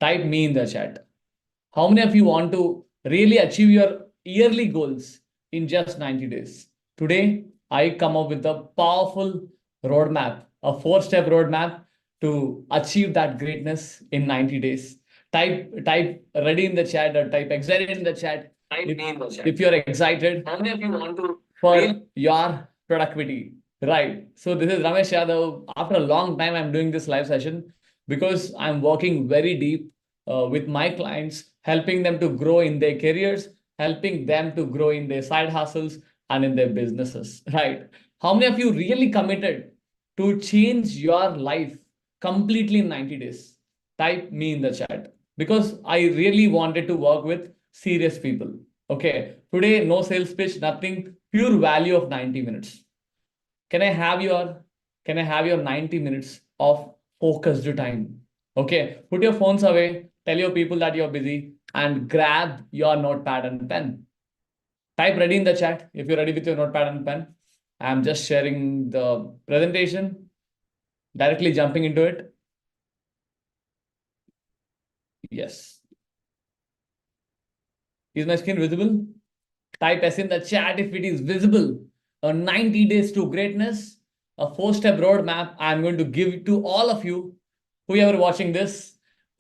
Type me in the chat. How many of you want to really achieve your yearly goals in just 90 days? Today, I come up with a powerful roadmap, a four-step roadmap to achieve that greatness in 90 days. Type ready in the chat or type excited in the chat. Type me in the chat. If you're excited, how many of you want to for your productivity? Right. So this is Ramesh Yadav. After a long time, I'm doing this live session because I'm working very deep with my clients, helping them to grow in their careers, helping them to grow in their side hustles and in their businesses, right? How many of you really committed to change your life completely in 90 days? Type me in the chat because I really wanted to work with serious people. Okay, today, no sales pitch, nothing, pure value of 90 minutes. Can I have your 90 minutes of focused time? Okay, put your phones away, tell your people that you're busy, and grab your notepad and pen. Type ready in the chat if you're ready with your notepad and pen. I'm just sharing the presentation, directly jumping into it. Yes. Is my screen visible? Type S in the chat if it is visible. A 90 days to greatness, a four-step roadmap I'm going to give to all of you, whoever watching this,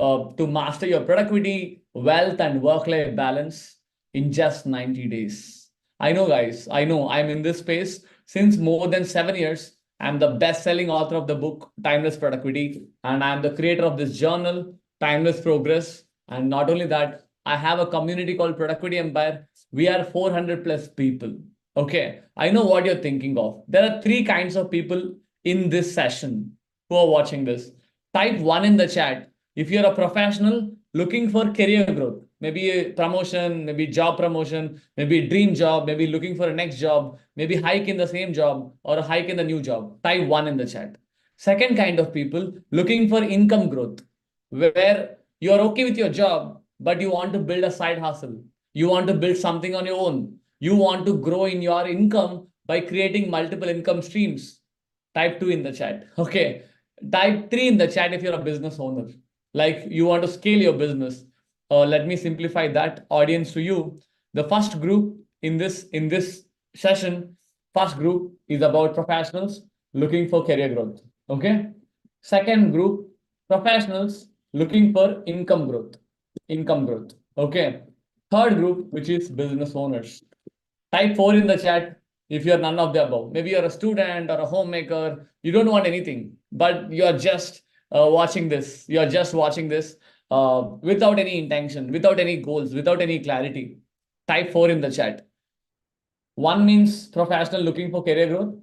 to master your productivity, wealth, and work-life balance in just 90 days. I know, guys, I know I'm in this space since more than 7 years. I'm the best-selling author of the book, Timeless Productivity, and I'm the creator of this journal, Timeless Progress. And not only that, I have a community called Productivity Empire. We are 400 plus people. Okay, I know what you're thinking of. There are three kinds of people in this session who are watching this. Type one in the chat if you're a professional looking for career growth, maybe a promotion, maybe job promotion, maybe a dream job, maybe looking for a next job, maybe hike in the same job or a hike in the new job. Type one in the chat. Second kind of people looking for income growth, where you're okay with your job, but you want to build a side hustle. You want to build something on your own. You want to grow in your income by creating multiple income streams. Type 2 in the chat. Okay. Type 3 in the chat if you're a business owner. Like you want to scale your business. Let me simplify that audience to you. The first group in this session, first group is about professionals looking for career growth. Okay. Second group, professionals looking for income growth. Income growth. Okay. Third group, which is business owners. Type 4 in the chat if you're none of the above. Maybe you're a student or a homemaker. You don't want anything, but you're just watching this. You're just watching this without any intention, without any goals, without any clarity. Type 4 in the chat. One means professional looking for career growth.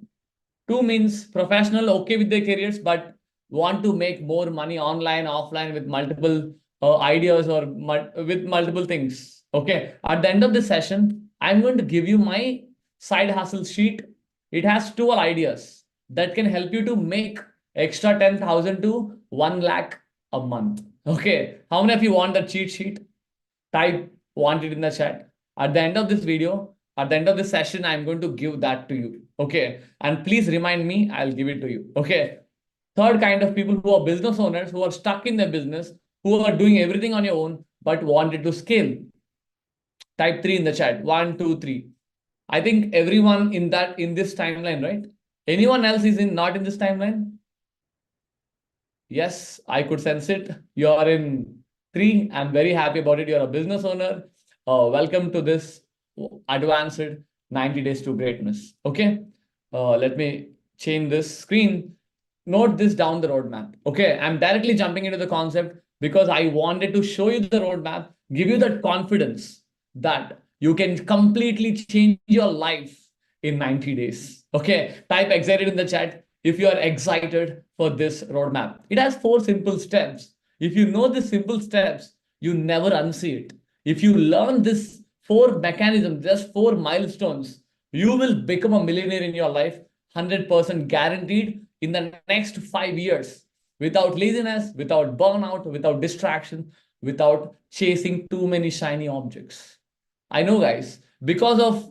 Two means professional okay with their careers, but want to make more money online, offline with multiple ideas or with multiple things. Okay. At the end of the session, I'm going to give you my side hustle sheet. It has 12 ideas that can help you to make extra 10,000 to 1 lakh a month. Okay. How many of you want the cheat sheet? Type want it in the chat. At the end of this video, at the end of this session, I'm going to give that to you. Okay. And please remind me, I'll give it to you. Okay. Third kind of people who are business owners, who are stuck in their business, who are doing everything on your own, but wanted to scale. Type 3 in the chat. 1, 2, 3. I think everyone in this timeline, right? Anyone else is not in this timeline? Yes, I could sense it. You are in 3. I'm very happy about it. You're a business owner. Welcome to this advanced 90 days to greatness. Okay. Let me change this screen. Note this down the roadmap. Okay. I'm directly jumping into the concept because I wanted to show you the roadmap, give you that confidence that you can completely change your life in 90 days. Okay. Type excited in the chat if you are excited for this roadmap. It has 4 simple steps. If you know the simple steps, you never unsee it. If you learn this 4 mechanisms, just 4 milestones, you will become a millionaire in your life, 100% guaranteed in the next 5 years, without laziness, without burnout, without distraction, without chasing too many shiny objects. I know, guys, because of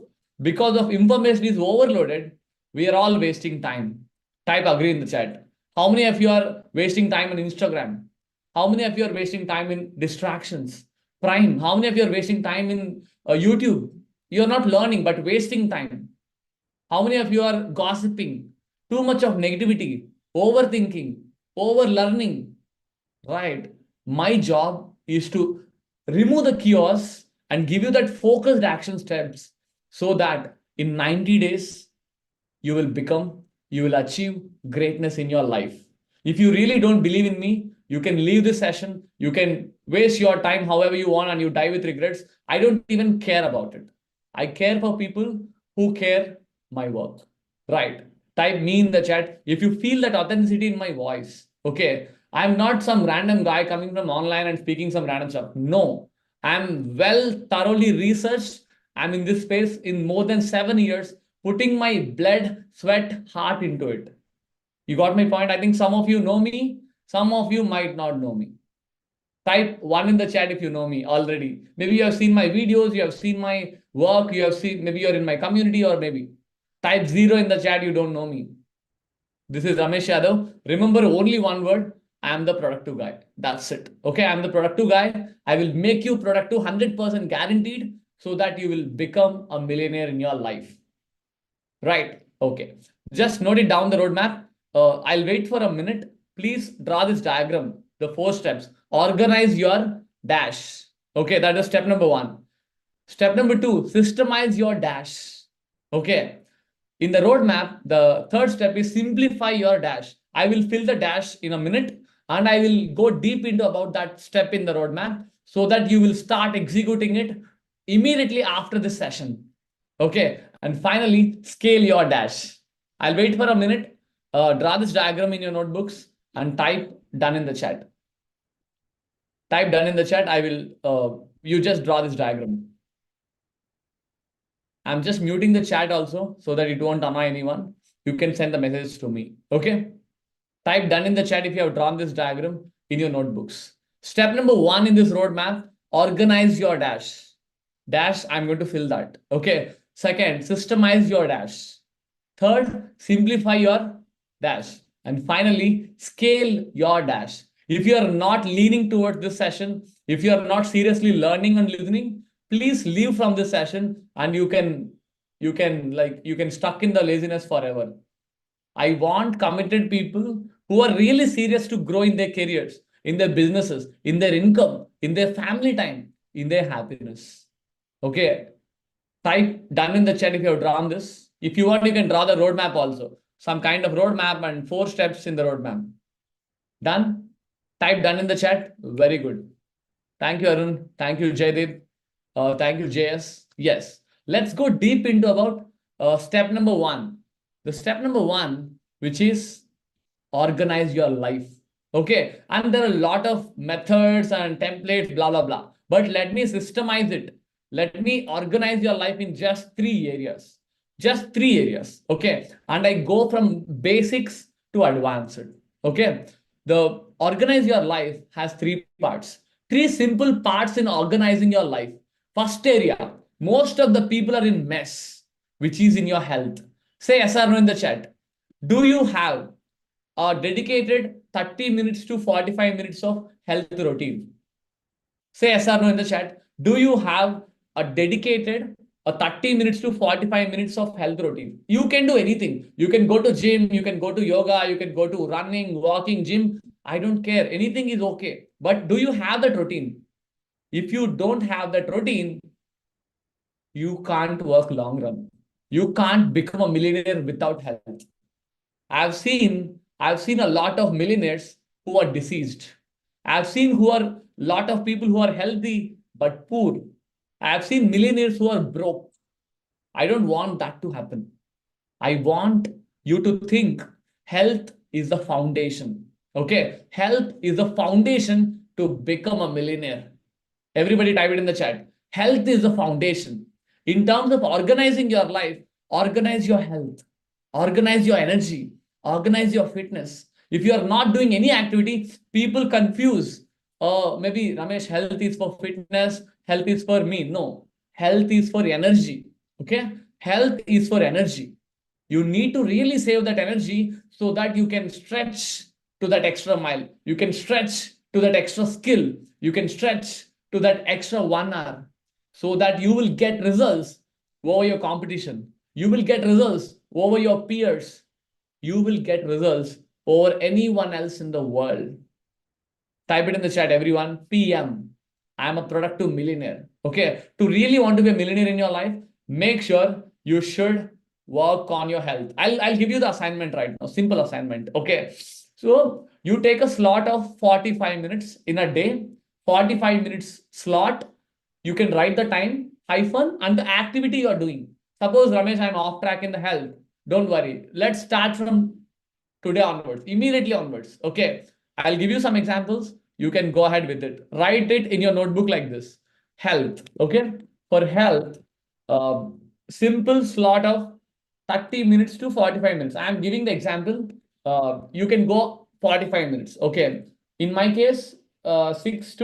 information is overloaded, we are all wasting time. Type agree in the chat. How many of you are wasting time on Instagram? How many of you are wasting time in distractions? Prime. How many of you are wasting time in YouTube? You're not learning, but wasting time. How many of you are gossiping? Too much of negativity, overthinking, over learning, right? My job is to remove the chaos and give you that focused action steps so that in 90 days, you will become, you will achieve greatness in your life. If you really don't believe in me, you can leave this session. You can waste your time however you want and you die with regrets. I don't even care about it. I care for people who care my work. Right. Type me in the chat if you feel that authenticity in my voice. Okay. I'm not some random guy coming from online and speaking some random stuff. No. I'm well thoroughly researched. I'm in this space in more than 7 years, putting my blood, sweat, heart into it. You got my point? I think some of you know me, some of you might not know me. Type one in the chat if you know me already. Maybe you have seen my videos, you have seen my work, you have seen, maybe you're in my community, or maybe type zero in the chat, you don't know me. This is Ramesh Yadav. Remember only one word. I am the productive guy. That's it. Okay, I'm the productive guy. I will make you productive 100% guaranteed so that you will become a millionaire in your life. Right. Okay. Just note it down the roadmap. I'll wait for a minute. Please draw this diagram, the 4 steps. Organize your dash. Okay, that is step number 1. Step number 2, systemize your dash. Okay. In the roadmap, the 3rd step is simplify your dash. I will fill the dash in a minute and I will go deep into about that step in the roadmap so that you will start executing it immediately after this session. Okay. And finally, scale your dash. I'll wait for a minute. Draw this diagram in your notebooks and type done in the chat. Type done in the chat. I will, you just draw this diagram. I'm just muting the chat also so that it won't annoy anyone. You can send the message to me. Okay. Type done in the chat if you have drawn this diagram in your notebooks. Step number 1 in this roadmap, organize your dash. Dash, I'm going to fill that. Okay. Second, systemize your dash. Third, simplify your dash. And finally, scale your dash. If you are not leaning towards this session, if you are not seriously learning and listening, please leave from this session and you can stuck in the laziness forever. I want committed people who are really serious to grow in their careers, in their businesses, in their income, in their family time, in their happiness. Okay. Type done in the chat if you have drawn this. If you want, you can draw the roadmap also. Some kind of roadmap and 4 steps in the roadmap. Done? Type done in the chat. Very good. Thank you, Arun. Thank you, Jaydeep. Thank you, JS. Yes. Let's go deep into about step number 1. The step number 1, which is organize your life. Okay. And there are a lot of methods and templates, blah, blah, blah. But let me systemize it. Let me organize your life in just 3 areas. Just 3 areas. Okay. And I go from basics to advanced. Okay. The organize your life has 3 parts. 3 simple parts in organizing your life. First area, most of the people are in mess, which is in your health. Say yes or no in the chat. Do you have a dedicated 30 minutes to 45 minutes of health routine? Say yes or no in the chat. Do you have a dedicated 30 minutes to 45 minutes of health routine? You can do anything. You can go to gym, you can go to yoga, you can go to running, walking, gym. I don't care. Anything is okay. But do you have that routine? If you don't have that routine, you can't work long run. You can't become a millionaire without health. I've seen a lot of millionaires who are deceased. I've seen who are lot of people who are healthy but poor. I've seen millionaires who are broke. I don't want that to happen. I want you to think health is the foundation. Okay. Health is the foundation to become a millionaire. Everybody type it in the chat. Health is the foundation. In terms of organizing your life, organize your health, organize your energy, organize your fitness. If you are not doing any activity, people confuse. Maybe Ramesh, health is for fitness, health is for me. No, health is for energy. Okay, health is for energy. You need to really save that energy so that you can stretch to that extra mile. You can stretch to that extra skill. You can stretch to that extra 1 hour so that you will get results over your competition. You will get results over your peers. You will get results over anyone else in the world. Type it in the chat, everyone. PM. I am a productive millionaire. Okay. To really want to be a millionaire in your life, make sure you should work on your health. I'll give you the assignment right now. Simple assignment. Okay. So you take a slot of 45 minutes in a day, 45 minutes slot. You can write the time, hyphen, and the activity you're doing. Suppose, Ramesh, I'm off track in the health. Don't worry. Let's start from today onwards, immediately onwards. Okay. I'll give you some examples. You can go ahead with it. Write it in your notebook like this. Health. Okay. For health, simple slot of 30 minutes to 45 minutes. I'm giving the example. You can go 45 minutes. Okay. In my case, 6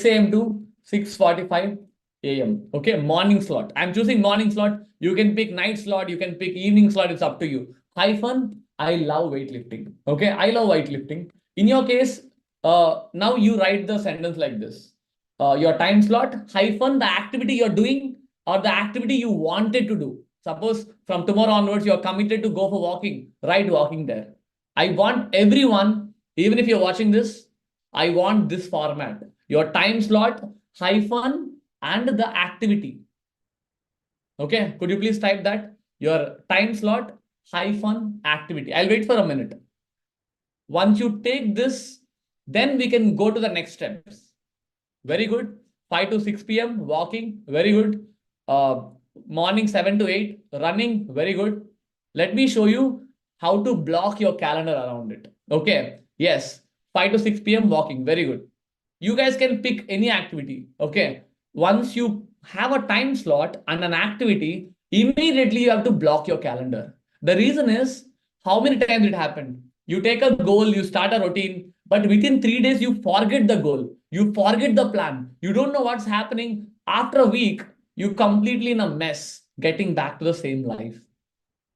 a.m. to 6:45 a.m. Okay, morning slot. I'm choosing morning slot. You can pick night slot. You can pick evening slot. It's up to you. Hyphen, I love weightlifting. Okay, I love weightlifting. In your case, now you write the sentence like this. Your time slot, hyphen, the activity you're doing or the activity you wanted to do. Suppose from tomorrow onwards, you're committed to go for walking. Write walking there. I want everyone, even if you're watching this, I want this format. Your time slot, hyphen, and the activity. Okay, could you please type that? Your time slot, hyphen, activity. I'll wait for a minute. Once you take this, then we can go to the next steps. Very good. 5 to 6 p.m. walking. Very good. Morning 7 to 8 running. Very good. Let me show you how to block your calendar around it. Okay. Yes. 5 to 6 p.m. walking. Very good. You guys can pick any activity. Okay. Once you have a time slot and an activity, immediately you have to block your calendar. The reason is, how many times it happened? You take a goal, you start a routine, but within 3 days, you forget the goal. You forget the plan. You don't know what's happening. After a week, you completely in a mess, getting back to the same life.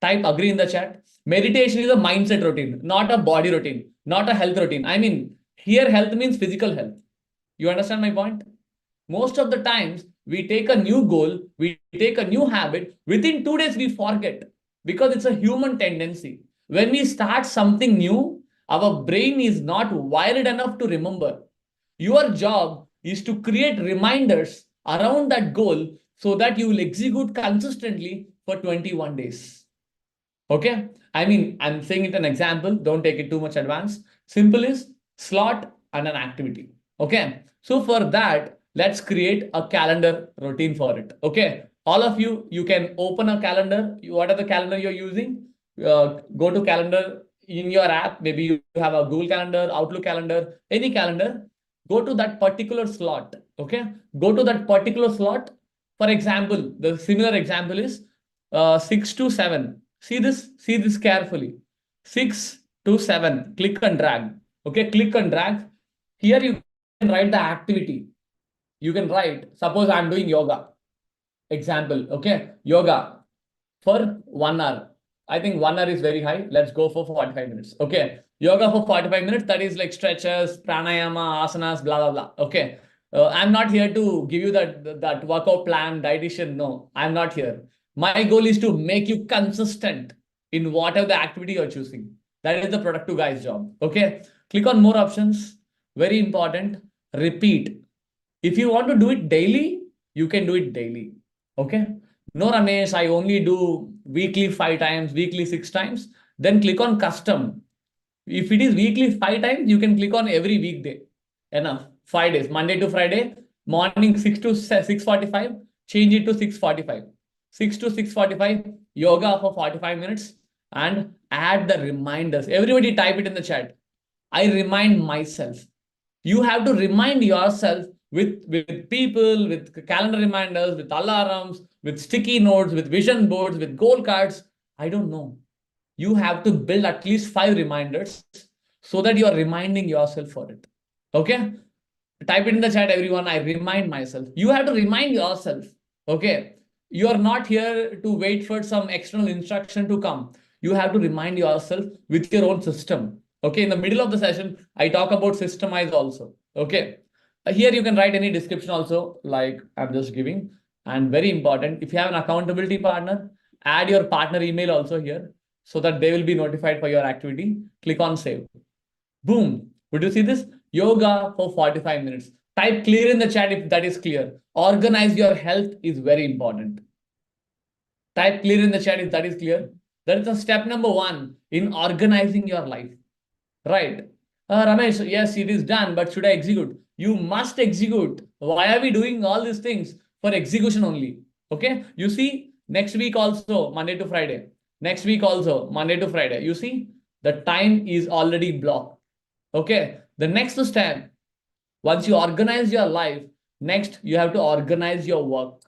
Type agree in the chat. Meditation is a mindset routine, not a body routine, not a health routine. I mean, here health means physical health. You understand my point? Most of the times, we take a new goal, we take a new habit. Within 2 days, we forget because it's a human tendency. When we start something new, our brain is not wired enough to remember. Your job is to create reminders around that goal so that you will execute consistently for 21 days. Okay. I mean, I'm saying it an example. Don't take it too much advanced. Simple is slot and an activity. Okay. So for that, let's create a calendar routine for it. Okay. All of you, you can open a calendar. What are the calendar you're using? Go to calendar in your app. Maybe you have a Google Calendar, Outlook calendar, any calendar. Go to that particular slot. Okay. Go to that particular slot. For example, the similar example is 6 to 7. See this carefully. 6 to 7. Click and drag. Okay, click and drag. Here you can write the activity. You can write, suppose I'm doing yoga. Example, okay, yoga for 1 hour. I think 1 hour is very high. Let's go for 45 minutes. Okay, yoga for 45 minutes. That is like stretches, pranayama, asanas, blah, blah, blah. Okay. I'm not here to give you that workout plan, dietitian. No, I'm not here. My goal is to make you consistent in whatever the activity you're choosing. That is the productive guy's job. Okay. Click on more options. Very important. Repeat. If you want to do it daily, you can do it daily. Okay. No, Ramesh, I only do weekly 5 times, weekly 6 times. Then click on custom. If it is weekly 5 times, you can click on every weekday. Enough. 5 days, Monday to Friday, morning 6 to 6:45, change it to 6:45. 6 to 6:45, yoga for 45 minutes and add the reminders. Everybody type it in the chat. I remind myself. You have to remind yourself with people, with calendar reminders, with alarms, with sticky notes, with vision boards, with goal cards. I don't know. You have to build at least 5 reminders so that you are reminding yourself for it. Okay. Type it in the chat, everyone. I remind myself. You have to remind yourself. Okay. You are not here to wait for some external instruction to come. You have to remind yourself with your own system. Okay, in the middle of the session, I talk about systemize also. Okay. Here you can write any description also, like I'm just giving. And very important, if you have an accountability partner, add your partner email also here so that they will be notified for your activity. Click on save. Boom. Would you see this? Yoga for 45 minutes. Type clear in the chat if that is clear. Organize your health is very important. Type clear in the chat if that is clear. That is the step number one in organizing your life. Right. Ramesh, yes, it is done, but should I execute? You must execute. Why are we doing all these things? For execution only. Okay. You see, next week also, Monday to Friday. Next week also, Monday to Friday. You see, the time is already blocked. Okay. The next step, once you organize your life, next you have to organize your work.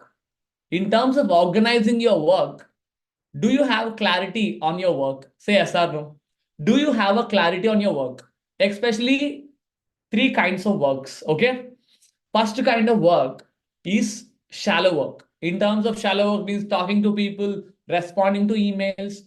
In terms of organizing your work, do you have clarity on your work? Say yes or no. Do you have a clarity on your work? Especially three kinds of works. Okay. First kind of work is shallow work. In terms of shallow work means talking to people, responding to emails,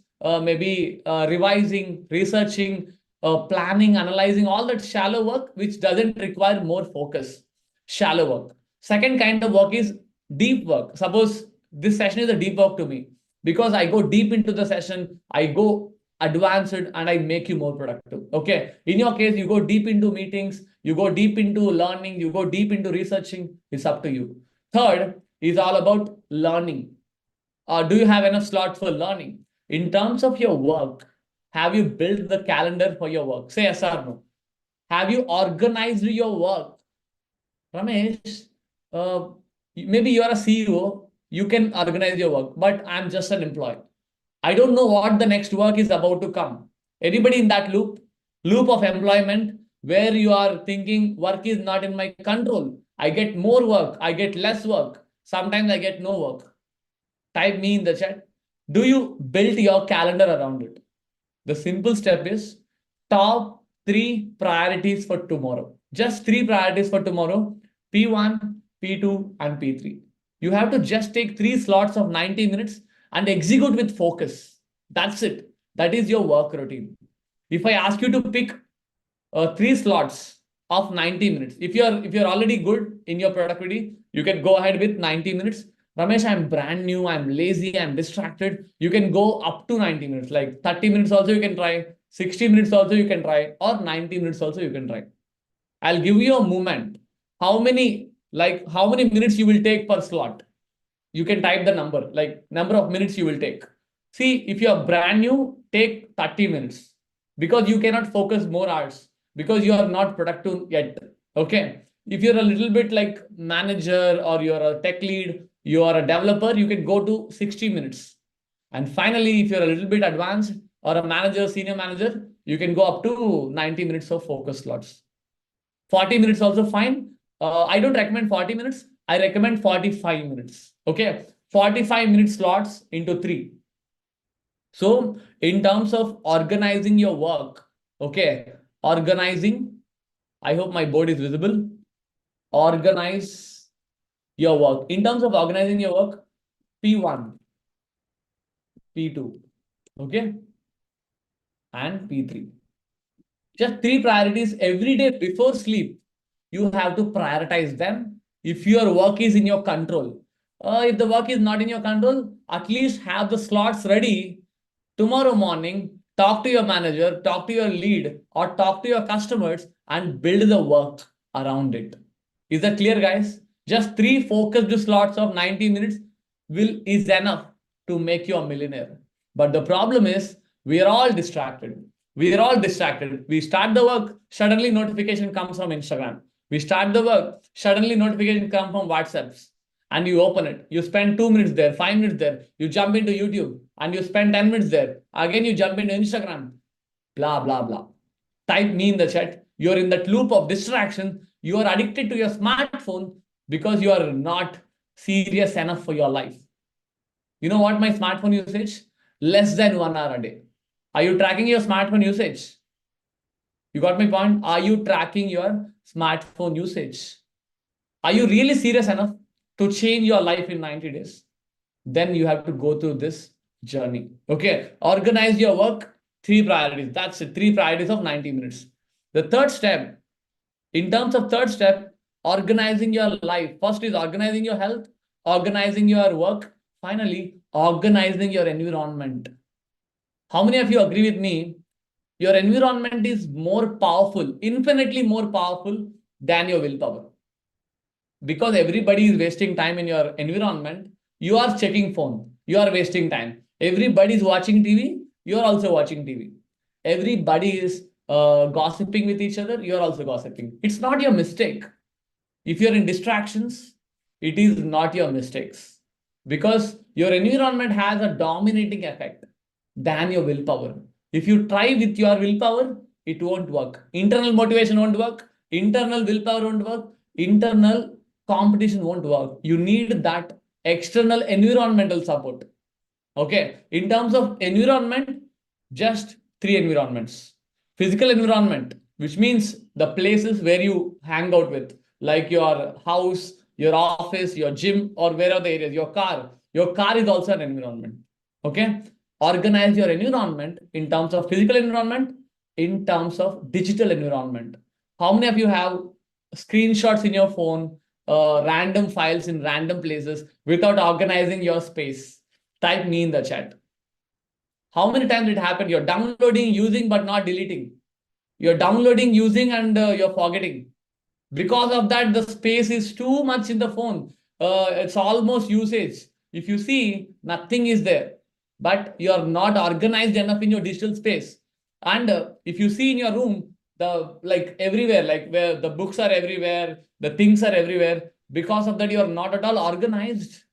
maybe revising, researching, planning, analyzing, all that shallow work which doesn't require more focus. Shallow work. Second kind of work is deep work. Suppose this session is a deep work to me because I go deep into the session, I go advanced and I make you more productive. Okay. In your case, you go deep into meetings, you go deep into learning, you go deep into researching. It's up to you. Third is all about learning. Do you have enough slots for learning? In terms of your work, have you built the calendar for your work? Say yes or no. Have you organized your work? Ramesh, maybe you are a CEO, you can organize your work, but I'm just an employee. I don't know what the next work is about to come. Anybody in that loop of employment where you are thinking work is not in my control. I get more work, I get less work. Sometimes I get no work. Type me in the chat. Do you build your calendar around it? The simple step is top three priorities for tomorrow. Just three priorities for tomorrow: P1, P2, and P3. You have to just take three slots of 90 minutes and execute with focus. That's it. That is your work routine. If I ask you to pick three slots of 90 minutes, if you're already good in your productivity, you can go ahead with 90 minutes. Ramesh, I'm brand new, I'm lazy, I'm distracted. You can go up to 90 minutes, like 30 minutes also you can try, 60 minutes also you can try, or 90 minutes also you can try. I'll give you a moment. How many minutes you will take per slot? You can type the number, like number of minutes you will take. See, if you are brand new, take 30 minutes because you cannot focus more hours because you are not productive yet. Okay. If you're a little bit like manager or you're a tech lead, you are a developer, you can go to 60 minutes. And finally, if you're a little bit advanced or a manager, senior manager, you can go up to 90 minutes of focus slots. 40 minutes also fine. I don't recommend 40 minutes. I recommend 45 minutes. Okay. 45 minute slots into three. So in terms of organizing your work, okay, organizing, I hope my board is visible. Organize your work. In terms of organizing your work, P1, P2, okay, and P3. Just three priorities every day before sleep. You have to prioritize them if your work is in your control. If the work is not in your control, at least have the slots ready tomorrow morning. Talk to your manager, talk to your lead, or talk to your customers and build the work around it. Is that clear, guys? Just three focused slots of 90 minutes is enough to make you a millionaire. But the problem is we are all distracted. We are all distracted. We start the work, suddenly notification comes from Instagram. We start the work, suddenly notification comes from WhatsApps. And you open it. You spend 2 minutes there, 5 minutes there. You jump into YouTube and you spend 10 minutes there. Again, you jump into Instagram. Blah, blah, blah. Type me in the chat. You're in that loop of distraction. You are addicted to your smartphone because you are not serious enough for your life. You know what my smartphone usage? Less than 1 hour a day. Are you tracking your smartphone usage? You got my point? Are you tracking your smartphone usage? Are you really serious enough to change your life in 90 days? Then you have to go through this journey. Okay. Organize your work. Three priorities. That's it. Three priorities of 90 minutes. The third step, in terms of third step, organizing your life. First is organizing your health, organizing your work, finally, organizing your environment. How many of you agree with me? Your environment is more powerful, infinitely more powerful than your willpower. Because everybody is wasting time in your environment, you are checking phone, you are wasting time. Everybody is watching TV, you are also watching TV. Everybody is gossiping with each other, you are also gossiping. It's not your mistake. If you're in distractions, it is not your mistakes, because your environment has a dominating effect than your willpower. If you try with your willpower, it won't work. Internal motivation won't work. Internal willpower won't work. Internal competition won't work. You need that external environmental support. Okay. In terms of environment, just three environments. Physical environment, which means the places where you hang out with, like your house, your office, your gym, or wherever the areas, your car. Your car is also an environment. Okay. Organize your environment in terms of physical environment, in terms of digital environment. How many of you have screenshots in your phone, random files in random places without organizing your space? Type me in the chat. How many times it happened? You're downloading, using, but not deleting. You're downloading, using, and you're forgetting. Because of that, the space is too much in the phone. It's almost usage. If you see, nothing is there, but you're not organized enough in your digital space. And if you see in your room, the like everywhere, like where the books are everywhere, the things are everywhere. Because of that, you're not at all organized.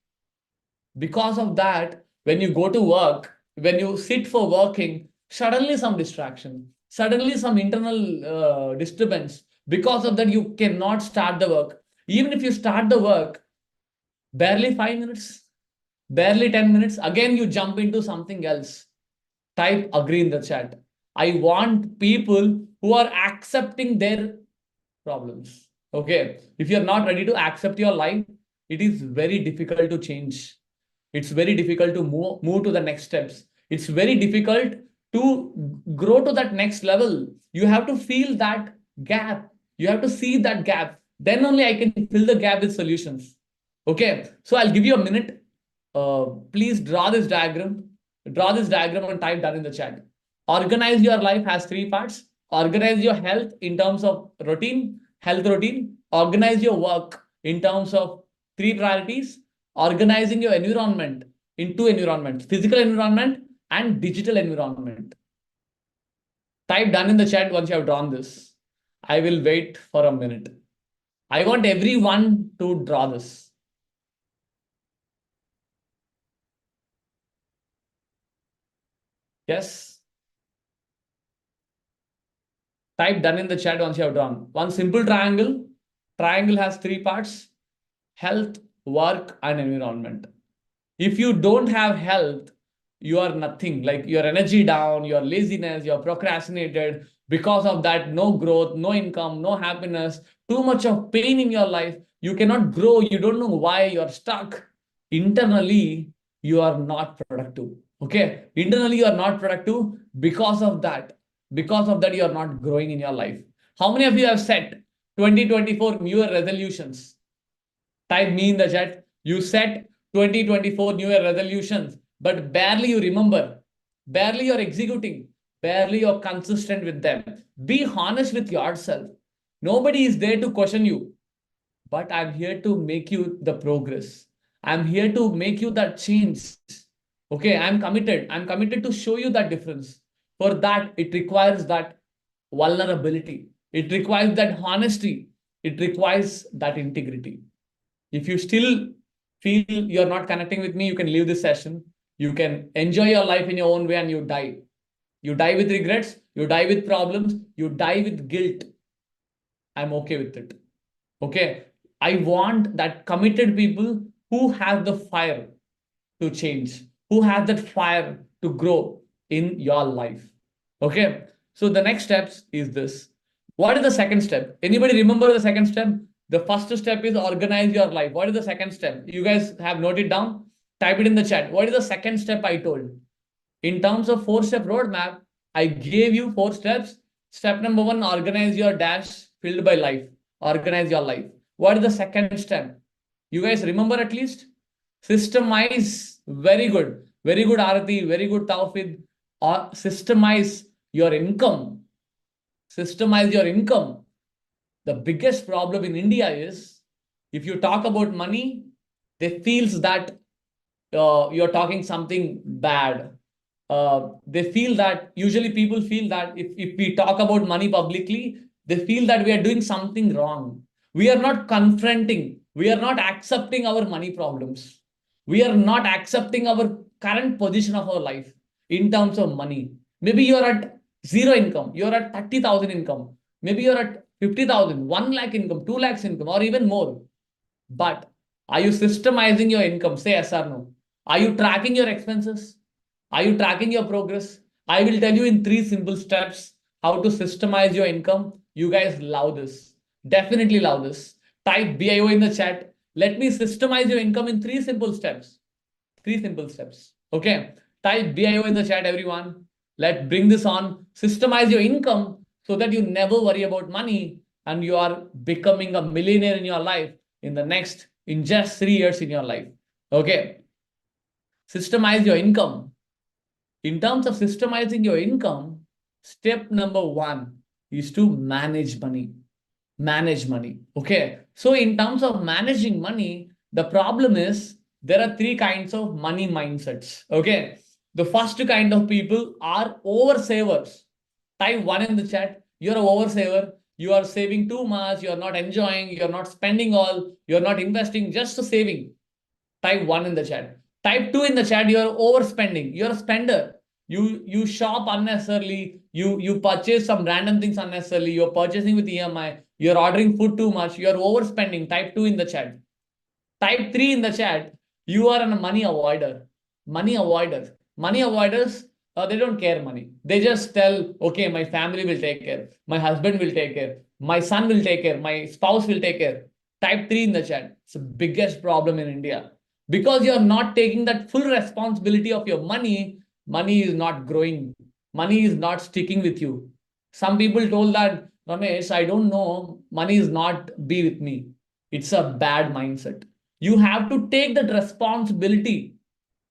Because of that, when you go to work, when you sit for working, suddenly some distraction, suddenly some internal disturbance. Because of that, you cannot start the work. Even if you start the work, barely 5 minutes, barely 10 minutes, again you jump into something else. Type agree in the chat. I want people who are accepting their problems. Okay. If you're not ready to accept your life, it is very difficult to change. It's very difficult to move to the next steps. It's very difficult to grow to that next level. You have to feel that gap. You have to see that gap. Then only I can fill the gap with solutions. Okay. So I'll give you a minute. Please draw this diagram. Draw this diagram and type that in the chat. Organize your life has three parts. Organize your health in terms of routine, health routine. Organize your work in terms of three priorities. Organizing your environment in two environments, physical environment and digital environment. Type done in the chat once you have drawn this. I will wait for a minute. I want everyone to draw this. Yes. Type done in the chat once you have drawn. One simple triangle. Triangle has three parts: health, work, and environment. If you don't have health, you are nothing. Like your energy down, your laziness, you're procrastinated. Because of that, no growth, no income, no happiness, too much of pain in your life. You cannot grow. You don't know why you're stuck. Internally, you are not productive. Okay. Internally, you are not productive because of that. Because of that, you are not growing in your life. How many of you have set 2024 New Year resolutions? Type me in the chat. You set 2024 New Year resolutions, but barely you remember, barely you're executing, barely you're consistent with them. Be honest with yourself. Nobody is there to question you, but I'm here to make you the progress. I'm here to make you that change. Okay, I'm committed. I'm committed to show you that difference. For that, it requires that vulnerability. It requires that honesty. It requires that integrity. If you still feel you're not connecting with me, you can leave this session. You can enjoy your life in your own way and you die. You die with regrets, you die with problems, you die with guilt. I'm okay with it. Okay. I want that committed people who have the fire to change, who have that fire to grow in your life. Okay. So the next steps is this. What is the second step? Anybody remember the second step? The first step is organize your life. What is the second step? You guys have noted down? Type it in the chat. What is the second step I told? In terms of four-step roadmap, I gave you 4 steps. Step number 1, organize your dash filled by life. Organize your life. What is the second step? You guys remember at least? Systemize. Very good. Very good, Arati. Very good, Tawfid. Or systemize your income. Systemize your income. The biggest problem in India is if you talk about money, they feels that you're talking something bad. They feel that usually people feel that if we talk about money publicly, they feel that we are doing something wrong. We are not confronting, we are not accepting our money problems. We are not accepting our current position of our life in terms of money. Maybe you're at zero income, you're at 30,000 income, maybe you're at 50,000, 1 lakh income, 2 lakhs income, or even more. But are you systemizing your income? Say yes or no. Are you tracking your expenses? Are you tracking your progress? I will tell you in 3 simple steps how to systemize your income. You guys love this. Definitely love this. Type BIO in the chat. Let me systemize your income in 3 simple steps. 3 simple steps. Okay. Type BIO in the chat, everyone. Let's bring this on. Systemize your income so that you never worry about money and you are becoming a millionaire in your life in just 3 years in your life. Okay. Systemize your income. In terms of systemizing your income, step number 1 is to manage money. Manage money. Okay. So in terms of managing money, the problem is there are 3 kinds of money mindsets. Okay. The first kind of people are oversavers. Type 1 in the chat. You're an oversaver. You are saving too much. You're not enjoying. You're not spending all. You're not investing, just saving. Type 1 in the chat. Type 2 in the chat. You're overspending. You're a spender. You shop unnecessarily. You purchase some random things unnecessarily. You're purchasing with EMI. You're ordering food too much. You're overspending. Type 2 in the chat. Type 3 in the chat. You are a money avoider. Money avoiders. Money avoiders, they don't care money. They just tell, okay, my family will take care. My husband will take care. My son will take care. My spouse will take care. Type 3 in the chat. It's the biggest problem in India. Because you're not taking that full responsibility of your money, money is not growing. Money is not sticking with you. Some people told that, Ramesh, I don't know, money is not be with me. It's a bad mindset. You have to take that responsibility.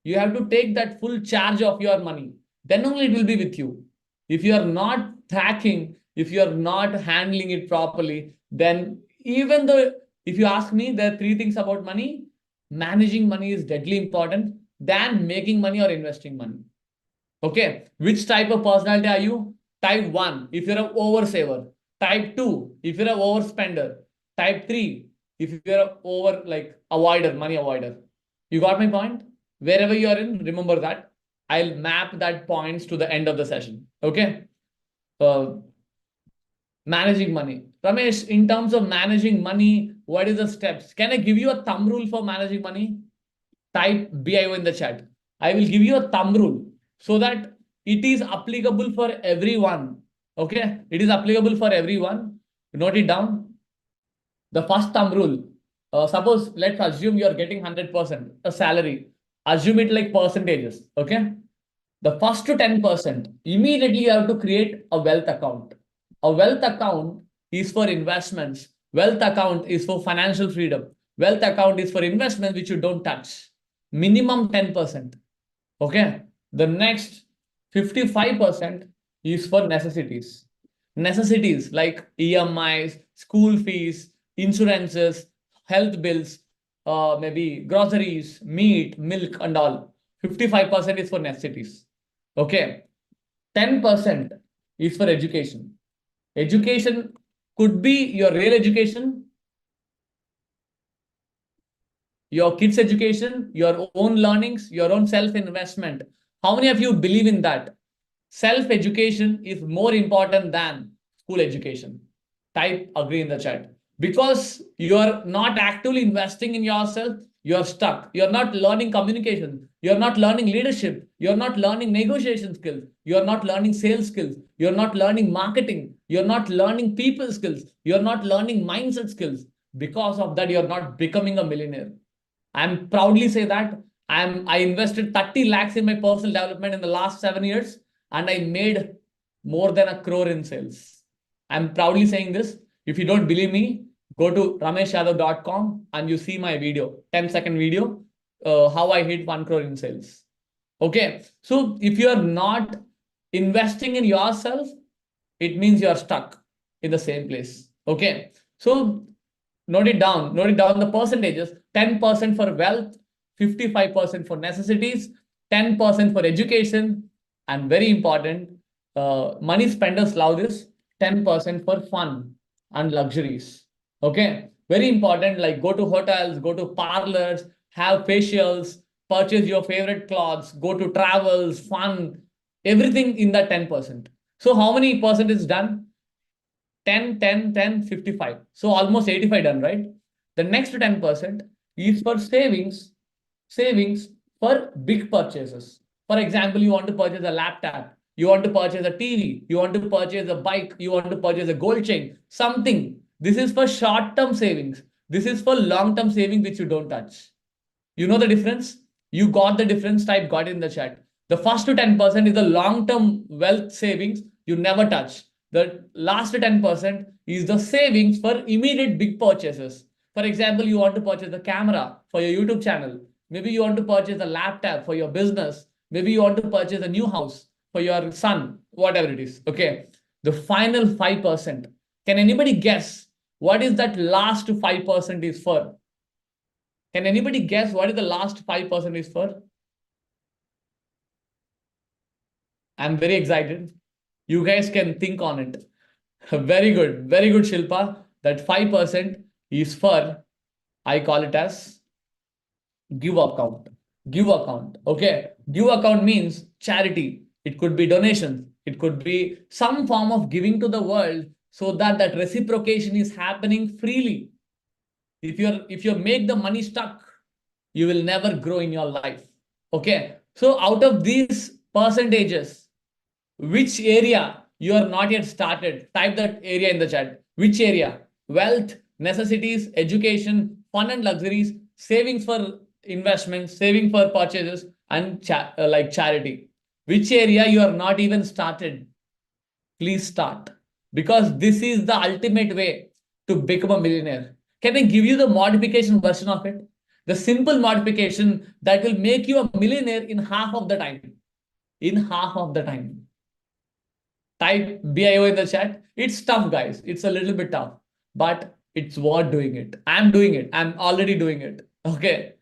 You have to take that full charge of your money. Then only it will be with you. If you are not tracking, if you are not handling it properly, then even though, if you ask me, there are 3 things about money. Managing money is deadly important than making money or investing money. Okay. Which type of personality are you? Type 1, if you're an oversaver. Type 2, if you're an overspender. Type 3, if you're an avoider, money avoider. You got my point? Wherever you are in, remember that. I'll map that points to the end of the session. Okay. Uh, Managing money. Ramesh, in terms of managing money, what is the steps? Can I give you a thumb rule for managing money? Type BIO in the chat. I will give you a thumb rule so that it is applicable for everyone. Okay. It is applicable for everyone. Note it down. The first thumb rule. Suppose let's assume you're getting 100% a salary. Assume it like percentages. Okay. The first to 10%, immediately you have to create a wealth account. A wealth account is for investments. Wealth account is for financial freedom. Wealth account is for investments which you don't touch. Minimum 10%. Okay. The next 55% is for necessities. Necessities like EMIs, school fees, insurances, health bills, maybe groceries, meat, milk, and all. 55% is for necessities. Okay. 10% is for education. Education could be your real education, your kids' education, your own learnings, your own self-investment. How many of you believe in that? Self-education is more important than school education. Type agree in the chat. Because you are not actively investing in yourself, you're stuck. You're not learning communication. You're not learning leadership. You're not learning negotiation skills. You're not learning sales skills. You're not learning marketing. You're not learning people skills. You're not learning mindset skills. Because of that, you're not becoming a millionaire. I'm proudly say that I invested 30 lakhs in my personal development in the last 7 years and I made more than 1 crore in sales. I'm proudly saying this. If you don't believe me, go to rameshyadav.com and you see my video, 10-second video, how I hit 1 crore in sales. Okay. So if you are not investing in yourself, it means you are stuck in the same place. Okay. So note it down. Note it down the percentages. 10% for wealth, 55% for necessities, 10% for education, and very important, money spenders love this, 10% for fun and luxuries. Okay. Very important, like go to hotels, go to parlors, have facials, purchase your favorite clothes, go to travels, fun, everything in that 10%. So how many percent is done? 10, 10, 10, 55. So almost 85 done, right? The next 10% is for savings for big purchases. For example, you want to purchase a laptop, you want to purchase a TV, you want to purchase a bike, you want to purchase a gold chain, something. This is for short-term savings. This is for long-term savings which you don't touch. You know the difference? You got the difference, type got in the chat. The first to 10% is the long-term wealth savings you never touch. The last 10% is the savings for immediate big purchases. For example, you want to purchase a camera for your YouTube channel. Maybe you want to purchase a laptop for your business. Maybe you want to purchase a new house for your son, whatever it is. Okay. The final 5%. Can anybody guess what is that last 5% is for? Can anybody guess what is the last 5% is for? I'm very excited. You guys can think on it. Very good. Very good, Shilpa. That 5% is for, I call it as give account. Give account. Okay. Give account means charity. It could be donations. It could be some form of giving to the world so that that reciprocation is happening freely. If you make the money stuck, you will never grow in your life. Okay. So out of these percentages, which area you are not yet started? Type that area in the chat. Which area? Wealth, necessities, education, fun and luxuries, savings for investments, saving for purchases, and like charity. Which area you are not even started? Please start. Because this is the ultimate way to become a millionaire. Can I give you the modification version of it? The simple modification that will make you a millionaire in half of the time. In half of the time. Type BIO in the chat. It's tough, guys. It's a little bit tough, but it's worth doing it. I'm doing it. I'm already doing it. Okay.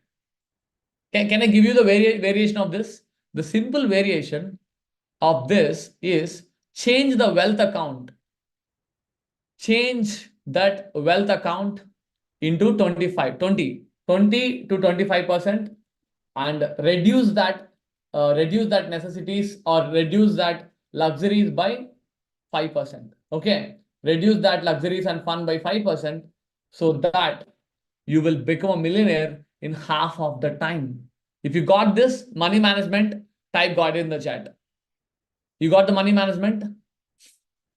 Can I give you the variation of this? The simple variation of this is change the wealth account. Change that wealth account into 20 to 25% and reduce that necessities or reduce that luxuries by 5%. Okay. Reduce that luxuries and fun by 5% so that you will become a millionaire in half of the time. If you got this money management, type got in the chat. You got the money management?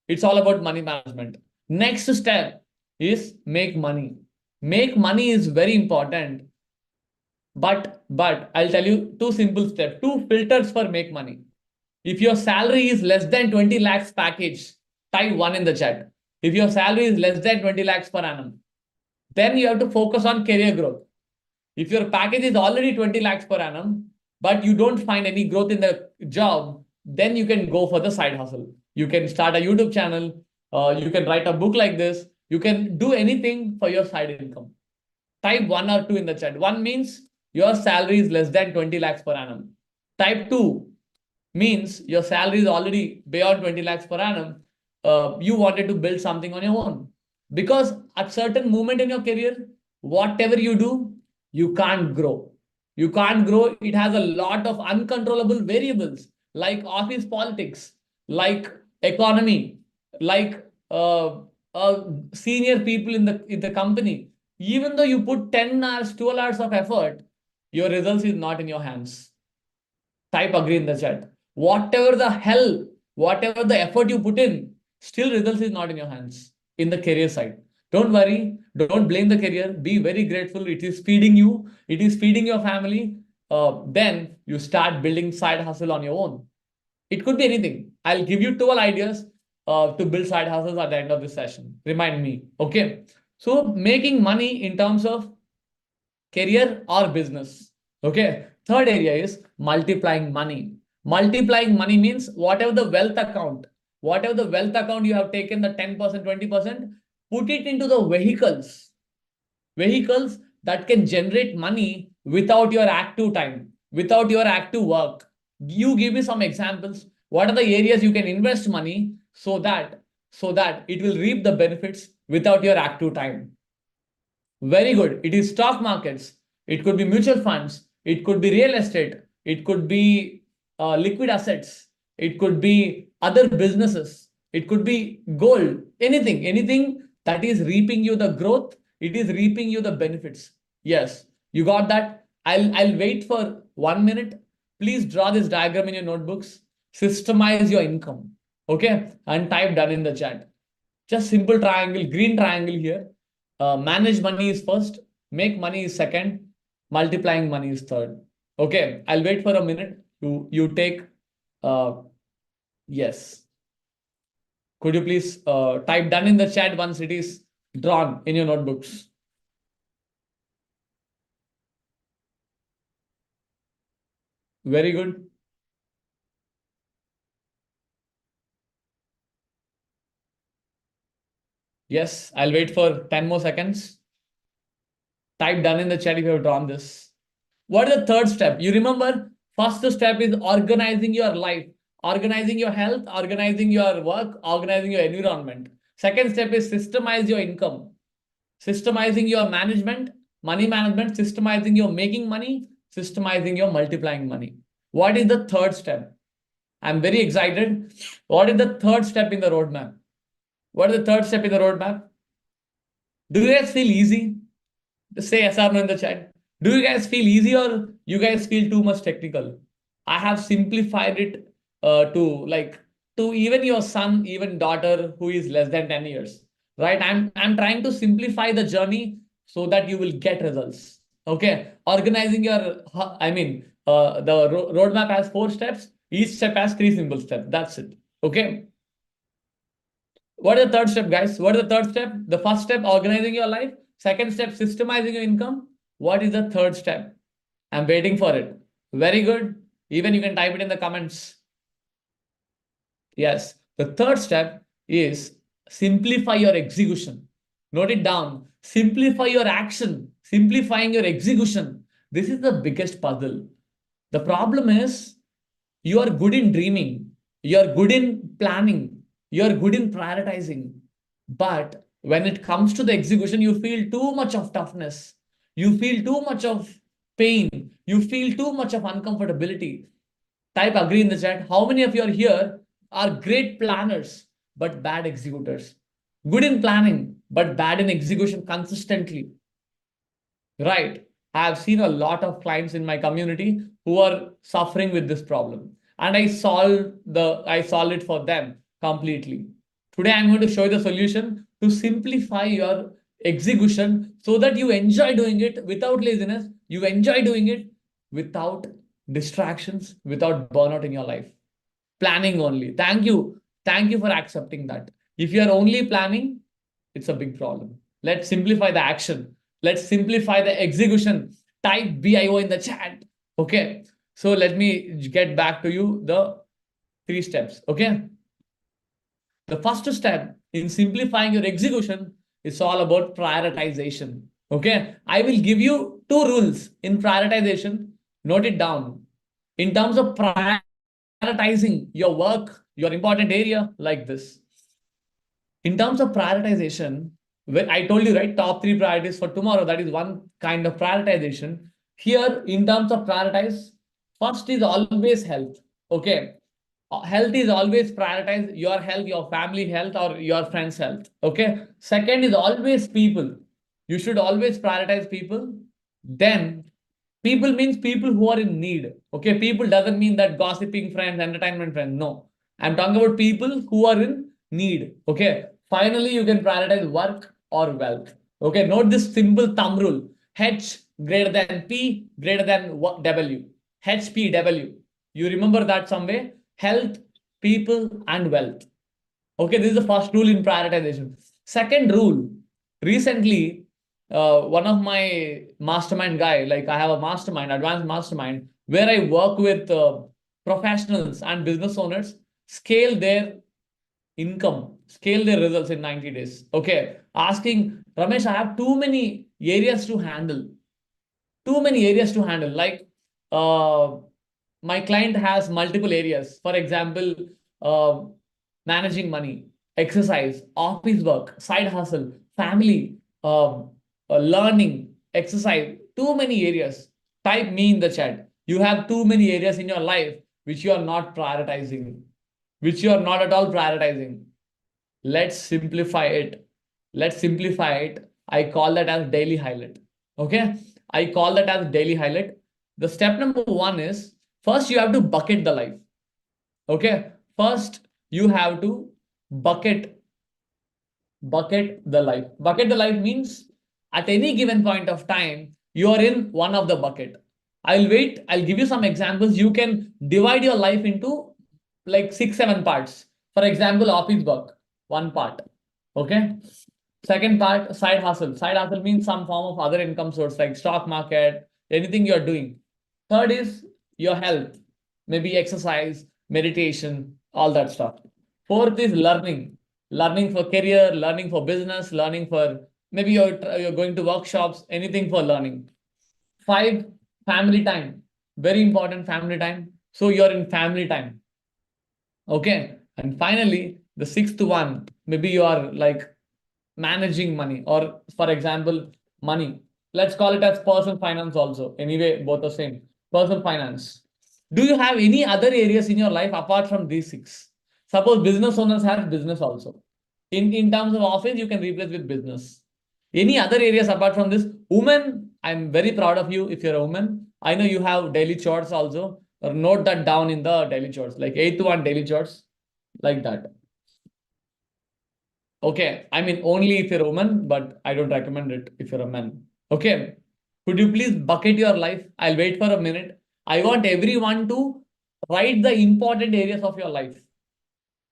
It's all about money management. Next step is make money. Make money is very important. But I'll tell you two simple steps, two filters for make money. If your salary is less than 20 lakhs package, type 1 in the chat. If your salary is less than 20 lakhs per annum, then you have to focus on career growth. If your package is already 20 lakhs per annum, but you don't find any growth in the job, then you can go for the side hustle. You can start a YouTube channel. You can write a book like this. You can do anything for your side income. Type 1 or 2 in the chat. 1 means your salary is less than 20 lakhs per annum. Type 2 means your salary is already beyond 20 lakhs per annum. You wanted to build something on your own. Because at certain moment in your career, whatever you do, you can't grow. You can't grow. It has a lot of uncontrollable variables like office politics, like economy, like senior people in the company. Even though you put 10 hours, 12 hours of effort, your results is not in your hands. Type agree in the chat. Whatever the hell, whatever the effort you put in, still results is not in your hands in the career side. Don't worry. Don't blame the career. Be very grateful. It is feeding you. It is feeding your family. Then you start building side hustle on your own. It could be anything. I'll give you 12 ideas to build side hustles at the end of this session. Remind me. Okay. So making money in terms of career or business. Okay. Third area is multiplying money. Multiplying money means whatever the wealth account you have taken, the 10%, 20%, put it into the vehicles that can generate money without your active time, without your active work. You give me some examples. What are the areas you can invest money so that it will reap the benefits without your active time? Very good. It is stock markets. It could be mutual funds. It could be real estate. It could be liquid assets. It could be other businesses. It could be gold. Anything that is reaping you the growth. It is reaping you the benefits. Yes, you got that. I'll wait for 1 minute. Please draw this diagram in your notebooks. Systemize your income. Okay, and type done in the chat. Just simple triangle, green triangle here. Manage money is first, make money is second, multiplying money is third. Okay, I'll wait for a minute. You take, yes. Could you please type done in the chat once it is drawn in your notebooks? Very good. Yes, I'll wait for 10 more seconds. Type done in the chat if you have drawn this. What is the third step? You remember, first step is organizing your life, organizing your health, organizing your work, organizing your environment. Second step is systemize your income, systemizing your management, money management, systemizing your making money, systemizing your multiplying money. What is the third step? I'm very excited. What is the third step in the roadmap? What is the third step in the roadmap? Do you guys feel easy? Say yes or no in the chat. Do you guys feel easy or you guys feel too much technical? I have simplified it to even your son, even daughter who is less than 10 years. Right? I'm trying to simplify the journey so that you will get results. Okay. Organizing your the roadmap has 4 steps. Each step has 3 simple steps. That's it. Okay. What is the third step, guys? What is the third step? The first step, organizing your life. Second step, systemizing your income. What is the third step? I'm waiting for it. Very good. Even you can type it in the comments. Yes. The third step is simplify your execution. Note it down. Simplify your action. Simplifying your execution. This is the biggest puzzle. The problem is you are good in dreaming. You are good in planning. You are good in prioritizing. But when it comes to the execution, you feel too much of toughness. You feel too much of pain. You feel too much of uncomfortability. Type agree in the chat. How many of you are here are great planners but bad executors? Good in planning but bad in execution consistently. Right. I have seen a lot of clients in my community who are suffering with this problem. And I solved it for them completely. Today I'm going to show you the solution to simplify your execution so that you enjoy doing it without laziness. You enjoy doing it without distractions, without burnout in your life. Planning only. Thank you. Thank you for accepting that. If you are only planning, it's a big problem. Let's simplify the action. Let's simplify the execution. Type BIO in the chat. Okay. So let me get back to you the 3 steps. Okay. The first step in simplifying your execution is all about prioritization. Okay. I will give you 2 rules in prioritization. Note it down. In terms of prioritizing your work, your important area, like this. In terms of prioritization, when I told you, right, top 3 priorities for tomorrow, that is one kind of prioritization. Here, in terms of prioritize, first is always health. Okay. Health is always prioritize your health, your family health, or your friend's health. Okay. Second is always people. You should always prioritize people. Then people means people who are in need. Okay. People doesn't mean that gossiping friends, entertainment friends. No. I'm talking about people who are in need. Okay. Finally, you can prioritize work or wealth. Okay. Note this simple thumb rule. H greater than P greater than W. HPW. You remember that some way? health, people, and wealth. Okay, this is the first rule in prioritization. Second rule, recently, one of my mastermind guy, like I have a mastermind, advanced mastermind, where I work with professionals and business owners scale their income, scale their results in 90 days. Okay, asking Ramesh, I have too many areas to handle, too many areas to handle. Like uh, my client has multiple areas. For example, uh, managing money, exercise, office work, side hustle, family, learning, exercise, too many areas. Type me in the chat. You have too many areas in your life which you are not prioritizing, which you are not at all prioritizing. Let's simplify it. Let's simplify it. I call that as daily highlight. Okay. I call that as daily highlight. The step number one is first you have to bucket the life. Okay. First, you have to bucket the life. Bucket the life means at any given point of time, you are in one of the bucket. I'll wait. I'll give you some examples. You can divide your life into like 6, 7 parts. For example, office work, one part. Okay. Second part, side hustle. Side hustle means some form of other income source like stock market, anything you're doing. Third is your health, maybe exercise, meditation, all that stuff. Fourth is learning, learning for career, learning for business, learning for maybe you're going to workshops, anything for learning. Five, family time, very important family time. So you're in family time. Okay. And finally, the sixth one, maybe you are like managing money, or for example, money. Let's call it as personal finance also. Anyway, both the same. Personal finance. Do you have any other areas in your life apart from these six? Suppose business owners have business also. In terms of office, you can replace with business. Any other areas apart from this? Women, I'm very proud of you if you're a woman. I know you have daily chores also. Or note that down in the daily chores, like 8 to 1 daily chores, like that. Okay, I mean only if you're a woman, but I don't recommend it if you're a man. Okay, could you please bucket your life? I'll wait for a minute. I want everyone to write the important areas of your life.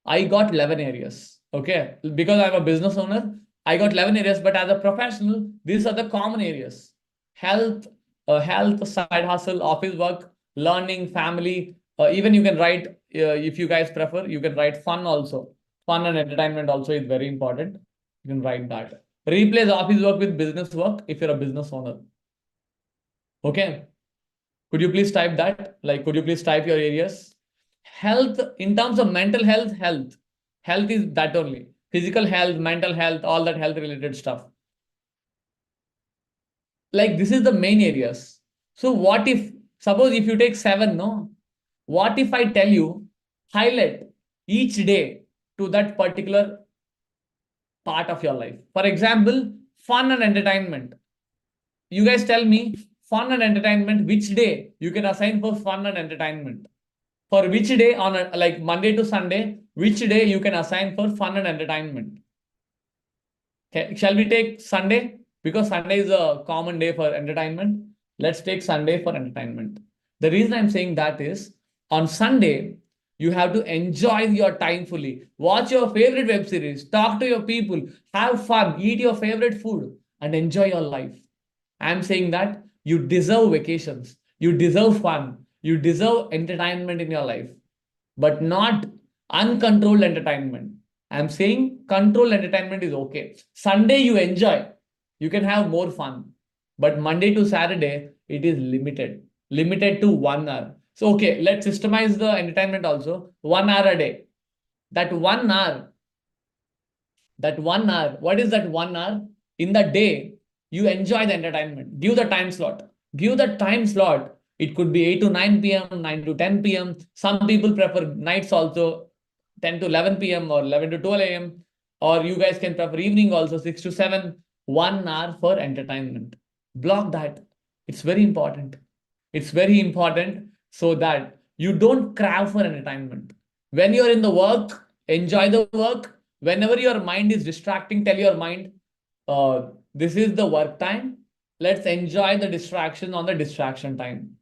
I got 11 areas. Okay, because I'm a business owner, I got 11 areas, but as a professional, these are the common areas: health, health, side hustle, office work, learning, family. Even you can write, if you guys prefer, you can write fun also. Fun and entertainment also is very important. You can write that. Replace office work with business work if you're a business owner. Okay. Could you please type that? Like, could you please type your areas? Health, in terms of mental health, health. Health is that only. Physical health, mental health, all that health related stuff. Like, this is the main areas. So what if, suppose if you take seven, no? What if I tell you, highlight each day to that particular part of your life? For example, fun and entertainment. You guys tell me, fun and entertainment, which day you can assign for fun and entertainment? For which day on a, like Monday to Sunday, which day you can assign for fun and entertainment? Okay, shall we take Sunday? Because Sunday is a common day for entertainment. Let's take Sunday for entertainment. The reason I'm saying that is on Sunday, you have to enjoy your time fully. Watch your favorite web series, talk to your people, have fun, eat your favorite food, and enjoy your life. I'm saying that you deserve vacations, you deserve fun, you deserve entertainment in your life, but not uncontrolled entertainment. I'm saying controlled entertainment is okay. Sunday you enjoy, you can have more fun, but Monday to Saturday it is limited, limited to 1 hour. So okay, let's systemize the entertainment also. 1 hour a day. That 1 hour, what is that 1 hour? In the day, you enjoy the entertainment. Give the time slot. Give the time slot. It could be 8 to 9 p.m., 9 to 10 p.m. Some people prefer nights also, 10 to 11 p.m. or 11 to 12 a.m. Or you guys can prefer evening also, 6 to 7. 1 hour for entertainment. Block that. It's very important. It's very important so that you don't crave for entertainment. When you're in the work, enjoy the work. Whenever your mind is distracting, tell your mind, this is the work time. Let's enjoy the distraction on the distraction time.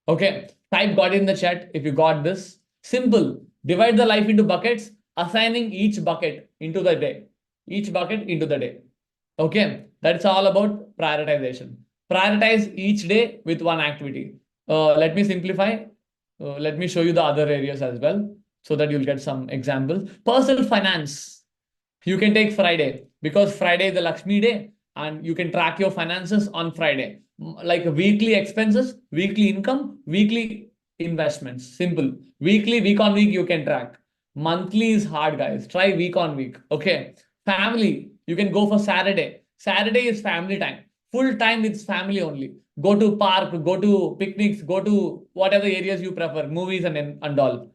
Okay. Type got in the chat if you got this. Simple. Divide the life into buckets, assigning each bucket into the day. Each bucket into the day. Okay. That's all about prioritization. Prioritize each day with one activity. Let me simplify. Let me show you the other areas as well so that you'll get some examples. Personal finance. You can take Friday because Friday is the Lakshmi day and you can track your finances on Friday. Like weekly expenses, weekly income, weekly investments. Simple. Weekly, week on week, you can track. Monthly is hard, guys. Try week on week. Okay. Family, you can go for Saturday. Saturday is family time. Full time with family only. Go to park, go to picnics, go to whatever areas you prefer, movies and all.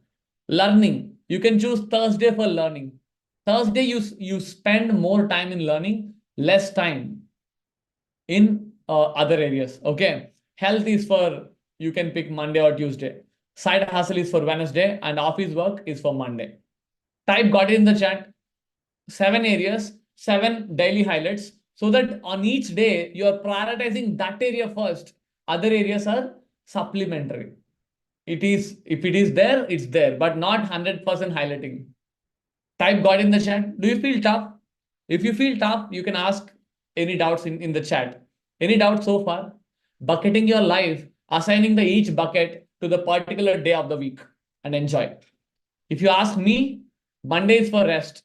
Learning. You can choose Thursday for learning. Thursday, you spend more time in learning, less time in other areas. Okay. Health is for, you can pick Monday or Tuesday. Side hustle is for Wednesday and office work is for Monday. Type got it in the chat. 7 areas, 7 daily highlights, so that on each day you are prioritizing that area first. Other areas are supplementary. It is, if it is there, it's there, but not 100% highlighting. Type God in the chat. Do you feel tough? If you feel tough, you can ask any doubts in the chat. Any doubts so far? Bucketing your life, assigning the each bucket to the particular day of the week and enjoy. If you ask me, Monday is for rest.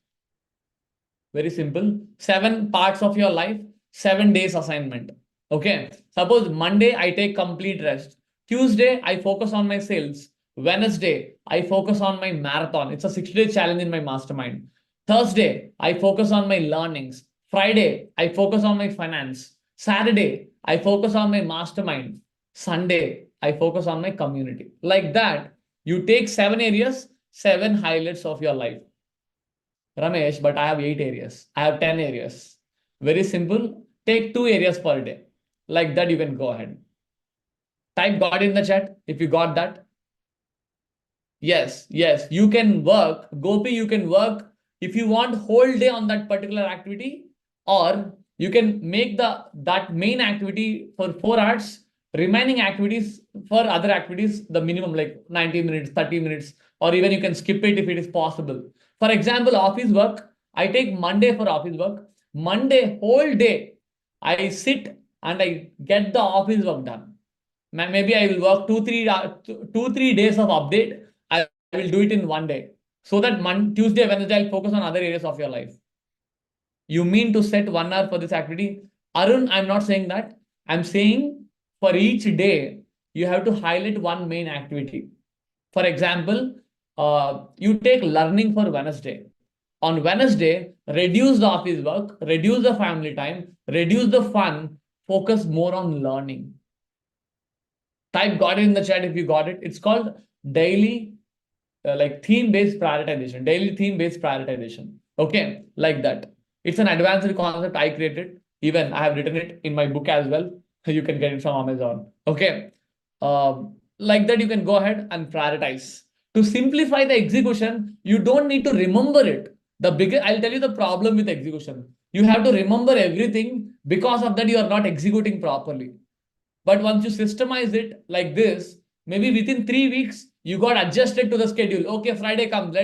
Very simple. 7 parts of your life, 7 days assignment. Okay. Suppose Monday, I take complete rest. Tuesday, I focus on my sales. Wednesday, I focus on my marathon. It's a 6-day challenge in my mastermind. Thursday, I focus on my learnings. Friday, I focus on my finance. Saturday, I focus on my mastermind. Sunday, I focus on my community. Like that, you take 7 areas, 7 highlights of your life. Ramesh, but I have 8 areas. I have 10 areas. Very simple. Take 2 areas per day. Like that, you can go ahead. Type God in the chat if you got that. Yes, yes, you can work. Gopi, you can work if you want whole day on that particular activity, or you can make that main activity for 4 hours, remaining activities for other activities, the minimum like 90 minutes, 30 minutes, or even you can skip it if it is possible. For example, office work, I take Monday for office work. Monday, whole day, I sit and I get the office work done. Maybe I will work 2-3 days of update. I will do it in one day. So that Tuesday, Wednesday, I'll focus on other areas of your life. You mean to set 1 hour for this activity? Arun, I'm not saying that. I'm saying for each day, you have to highlight one main activity. For example, you take learning for Wednesday. On Wednesday, reduce the office work, reduce the family time, reduce the fun, focus more on learning. Type got it in the chat if you got it. It's called daily, like theme-based prioritization, daily theme-based prioritization. Okay, like that. It's an advanced concept I created. Even I have written it in my book as well. You can get it from Amazon. Okay. Like that, you can go ahead and prioritize. To simplify the execution, you don't need to remember it. I'll tell you the problem with execution. You have to remember everything. Because of that, you are not executing properly. But once you systemize it like this, maybe within 3 weeks, you got adjusted to the schedule. Okay, Friday comes,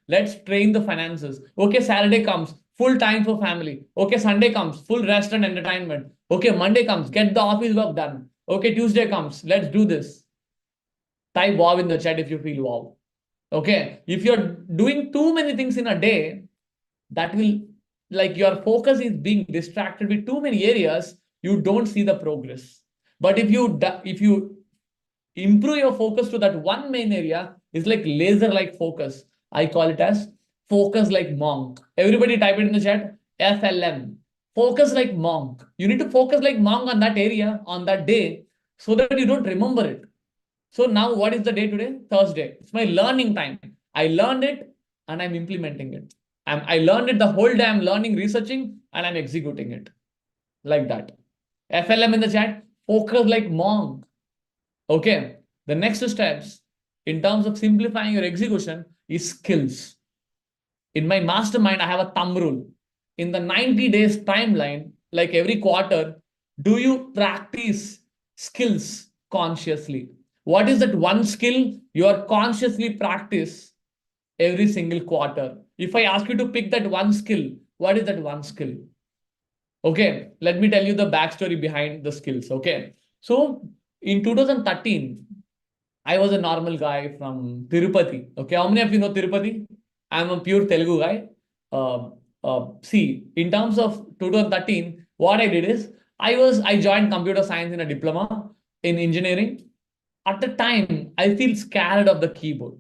let's train the finances. Okay, Saturday comes, full time for family. Okay, Sunday comes, full rest and entertainment. Okay, Monday comes, get the office work done. Okay, Tuesday comes, let's do this. Type wow in the chat if you feel wow. Okay, if you're doing too many things in a day, that will, like, your focus is being distracted with too many areas, you don't see the progress. But if you improve your focus to that one main area, it's like laser like focus. I call it as focus like monk. Everybody type it in the chat. FLM. Focus like monk. You need to focus like monk on that area on that day so that you don't remember it. So now what is the day today? Thursday. It's my learning time. I learned it and I'm implementing it. I learned it the whole day. I'm learning, researching, and I'm executing it. Like that. FLM in the chat. Focus like monk. Okay. The next steps in terms of simplifying your execution is skills. In my mastermind, I have a thumb rule. In the 90 days timeline, like every quarter, do you practice skills consciously? What is that one skill you are consciously practice every single quarter? If I ask you to pick that one skill, what is that one skill? Okay, let me tell you the backstory behind the skills. Okay, so in 2013, I was a normal guy from Tirupati. Okay, how many of you know Tirupati? I'm a pure Telugu guy. See, in terms of 2013, what I did is I joined computer science in a diploma in engineering. At the time, I feel scared of the keyboard.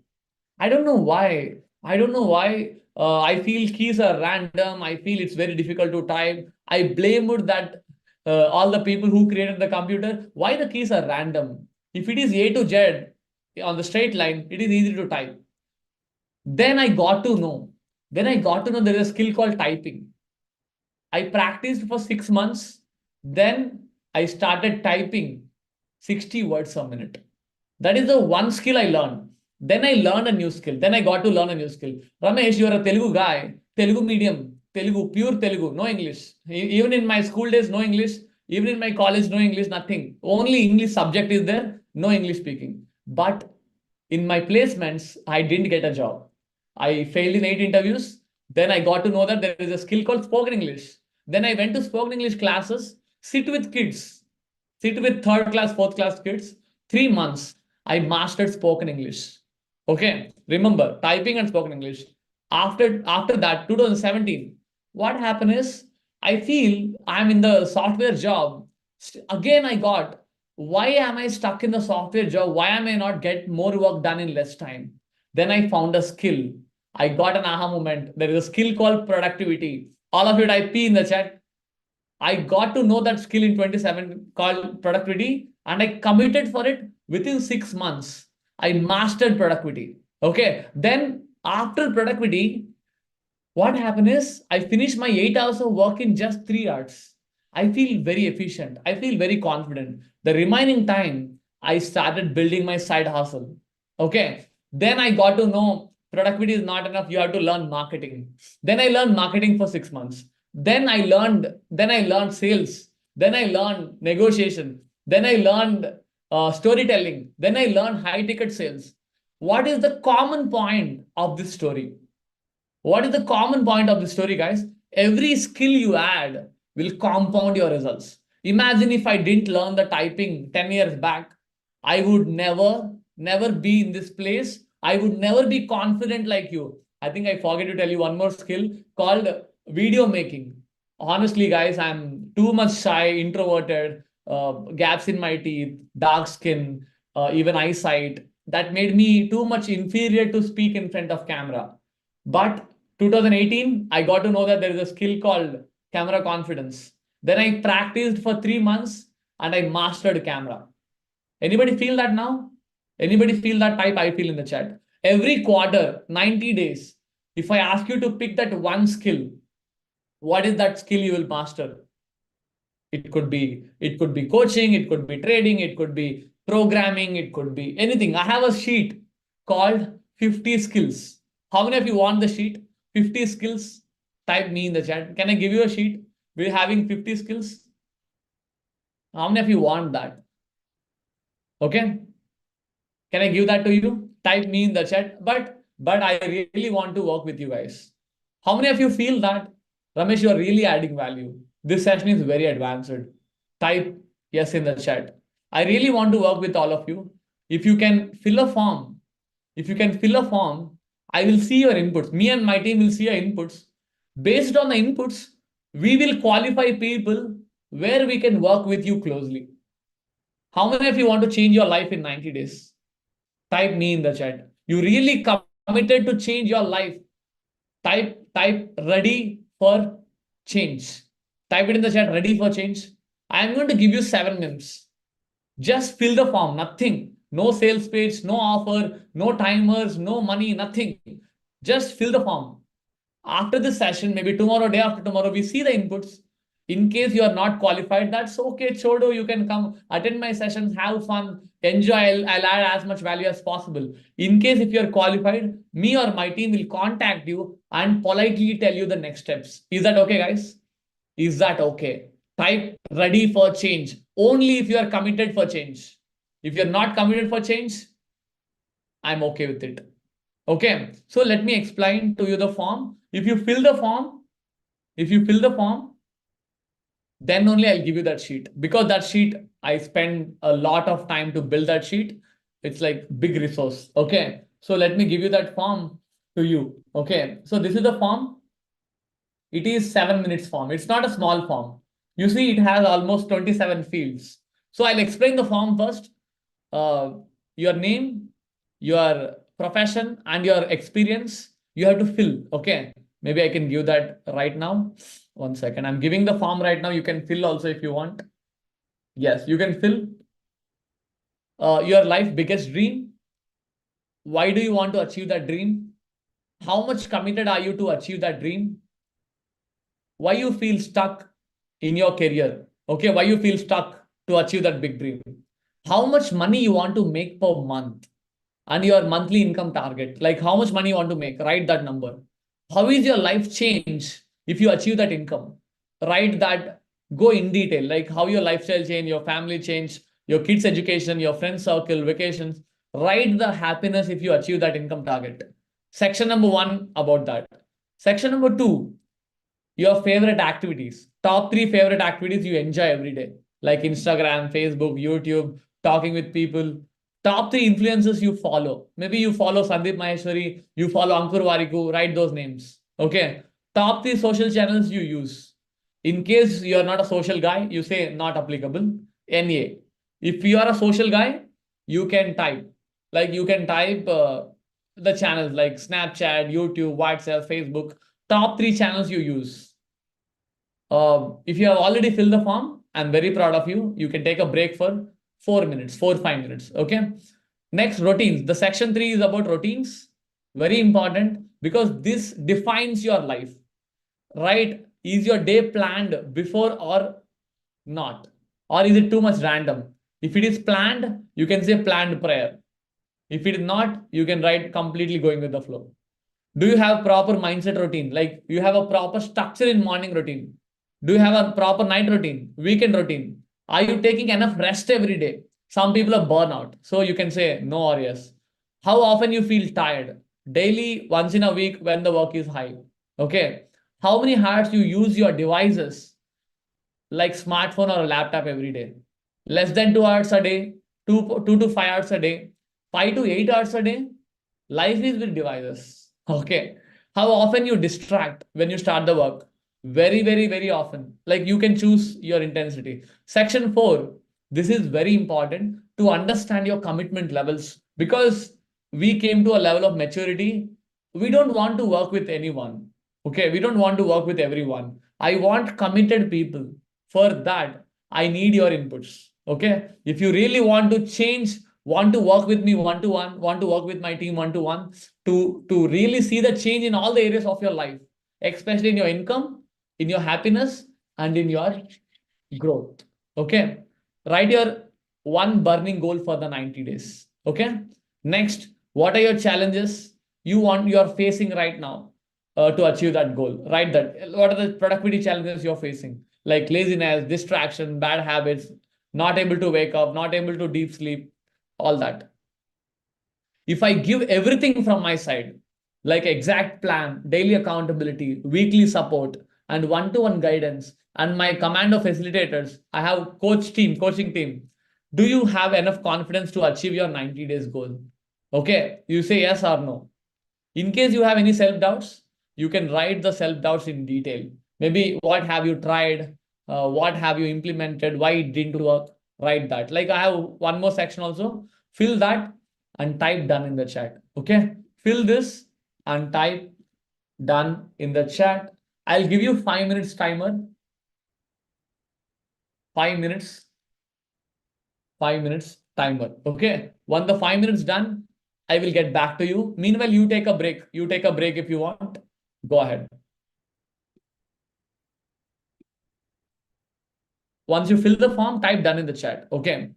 I don't know why. I don't know why. I feel keys are random. I feel it's very difficult to type. I blamed that all the people who created the computer. Why the keys are random? If it is A to Z on the straight line, it is easy to type. Then I got to know. Then I got to know there is a skill called typing. I practiced for 6 months. Then I started typing 60 words a minute. That is the one skill I learned. Then I learned a new skill. Then I got to learn a new skill. Ramesh, you are a Telugu guy, Telugu medium, Telugu, pure Telugu, no English. Even in my school days, no English. Even in my college, no English, nothing. Only English subject is there, no English speaking. But in my placements, I didn't get a job. I failed in 8 interviews. Then I got to know that there is a skill called spoken English. Then I went to spoken English classes, sit with kids, sit with third class, fourth class kids. 3 months, I mastered spoken English. Okay, remember typing and spoken English. After that, 2017, what happened is I feel I'm in the software job. Again, I got why am I stuck in the software job? Why am I not get more work done in less time? Then I found a skill. I got an aha moment. There is a skill called productivity. All of you type P in the chat. I got to know that skill in 27 called productivity and I committed for it within 6 months. I mastered productivity. Okay. Then after productivity, what happened is I finished my 8 hours of work in just 3 hours. I feel very efficient. I feel very confident. The remaining time, I started building my side hustle. Okay. Then I got to know productivity is not enough. You have to learn marketing. Then I learned marketing for 6 months. Then I learned sales. Then I learned negotiation. Then I learned storytelling. Then I learned high ticket sales. What is the common point of this story? What is the common point of the story, guys? Every skill you add will compound your results. Imagine if I didn't learn the typing 10 years back, I would never be in this place. I would never be confident like you. I think I forget to tell you one more skill called video making. Honestly, guys, I'm too much shy, introverted, gaps in my teeth, dark skin, even eyesight. That made me too much inferior to speak in front of camera. But 2018, I got to know that there is a skill called camera confidence. Then I practiced for 3 months and I mastered camera. Anybody feel that now? Anybody feel that type? I feel in the chat. Every quarter, 90 days, if I ask you to pick that one skill, what is that skill you will master? It could be coaching, it could be trading, it could be programming, it could be anything. I have a sheet called 50 skills. How many of you want the sheet? 50 skills? Type me in the chat. Can I give you a sheet? We're having 50 skills. How many of you want that? Okay. Can I give that to you? Type me in the chat. But I really want to work with you guys. How many of you feel that Ramesh, you are really adding value? This session is very advanced. Type yes in the chat. I really want to work with all of you. If you can fill a form, if you can fill a form, I will see your inputs. Me and my team will see your inputs. Based on the inputs, we will qualify people where we can work with you closely. How many of you want to change your life in 90 days? Type me in the chat. You really committed to change your life. Type ready for change. Type it in the chat, ready for change. I am going to give you 7 minutes. Just fill the form, nothing. No sales page, no offer, no timers, no money, nothing. Just fill the form. After this session, maybe tomorrow, day after tomorrow, we see the inputs. In case you are not qualified, that's okay, Chodo. You can come attend my sessions, have fun, enjoy. I'll add as much value as possible. In case if you're qualified, me or my team will contact you and politely tell you the next steps. Is that okay, guys? Is that okay? Type ready for change. Only if you are committed for change. If you're not committed for change, I'm okay with it. Okay. So let me explain to you the form. If you fill the form, then only I'll give you that sheet, because that sheet, I spend a lot of time to build that sheet. It's like big resource. Okay. So let me give you that form to you. Okay. So this is the form. It is 7 minutes form. It's not a small form. You see, it has almost 27 fields. So I'll explain the form first. Uh, your name, your profession, and your experience, you have to fill. Okay. Maybe I can give that right now. One second. I'm giving the form right now. You can fill also if you want. Yes, you can fill your life biggest dream. Why do you want to achieve that dream? How much committed are you to achieve that dream? Why you feel stuck in your career? Okay, why you feel stuck to achieve that big dream? How much money you want to make per month? And your monthly income target, like how much money you want to make, write that number. How is your life change if you achieve that income? Write that. Go in detail, like how your lifestyle change, your family change, your kids education, your friend circle, vacations. Write the happiness if you achieve that income target. Section number one about that. Section number two, your favorite activities. Top three favorite activities you enjoy every day, like Instagram, Facebook, YouTube, talking with people. Top three influencers you follow. Maybe you follow Sandeep Maheshwari, you follow Ankur Wariku, write those names. Okay. Top three social channels you use. In case you are not a social guy, you say not applicable. NA. If you are a social guy, you can type. Like you can type the channels like Snapchat, YouTube, WhatsApp, Facebook. Top three channels you use. If you have already filled the form, I'm very proud of you. You can take a break for 4 minutes, 5 minutes. Okay. Next, routines. The section three is about routines. Very important because this defines your life, right? Is your day planned before or not? Or is it too much random? If it is planned, you can say planned prayer. If it is not, you can write completely going with the flow. Do you have proper mindset routine? Like you have a proper structure in morning routine? Do you have a proper night routine, weekend routine? Are you taking enough rest every day? Some people are burnout. So you can say no or yes. How often you feel tired? Daily, once in a week when the work is high. Okay. How many hours you use your devices like smartphone or a laptop every day? Less than 2 hours a day, 2 to 5 hours a day, 5 to 8 hours a day. Life is with devices. Okay. How often you distract when you start the work? Very, very, very often. Like you can choose your intensity. Section four. This is very important to understand your commitment levels because we came to a level of maturity. We don't want to work with anyone. Okay. We don't want to work with everyone. I want committed people. For that, I need your inputs. Okay. If you really want to change, want to work with me one to one, want to work with my team one to one, to really see the change in all the areas of your life, especially in your income, in your happiness, and in your growth. Okay. Write your one burning goal for the 90 days. Okay. Next, what are your challenges you are facing right now to achieve that goal? Write that. What are the productivity challenges you're facing? Like laziness, distraction, bad habits, not able to wake up, not able to deep sleep, all that. If I give everything from my side, like exact plan, daily accountability, weekly support, and one-to-one guidance, and my command of facilitators, I have coaching team. Do you have enough confidence to achieve your 90 days goal? Okay, you say yes or no. In case you have any self doubts, you can write the self doubts in detail. Maybe what have you tried? What have you implemented? Why it didn't work? Write that. Like I have one more section also. Fill that and type done in the chat. Okay. Fill this and type done in the chat. I'll give you 5 minutes timer. 5 minutes. 5 minutes timer. Okay. When the 5 minutes done, I will get back to you. Meanwhile, you take a break. You take a break if you want. Go ahead. Once you fill the form, type done in the chat. Okay.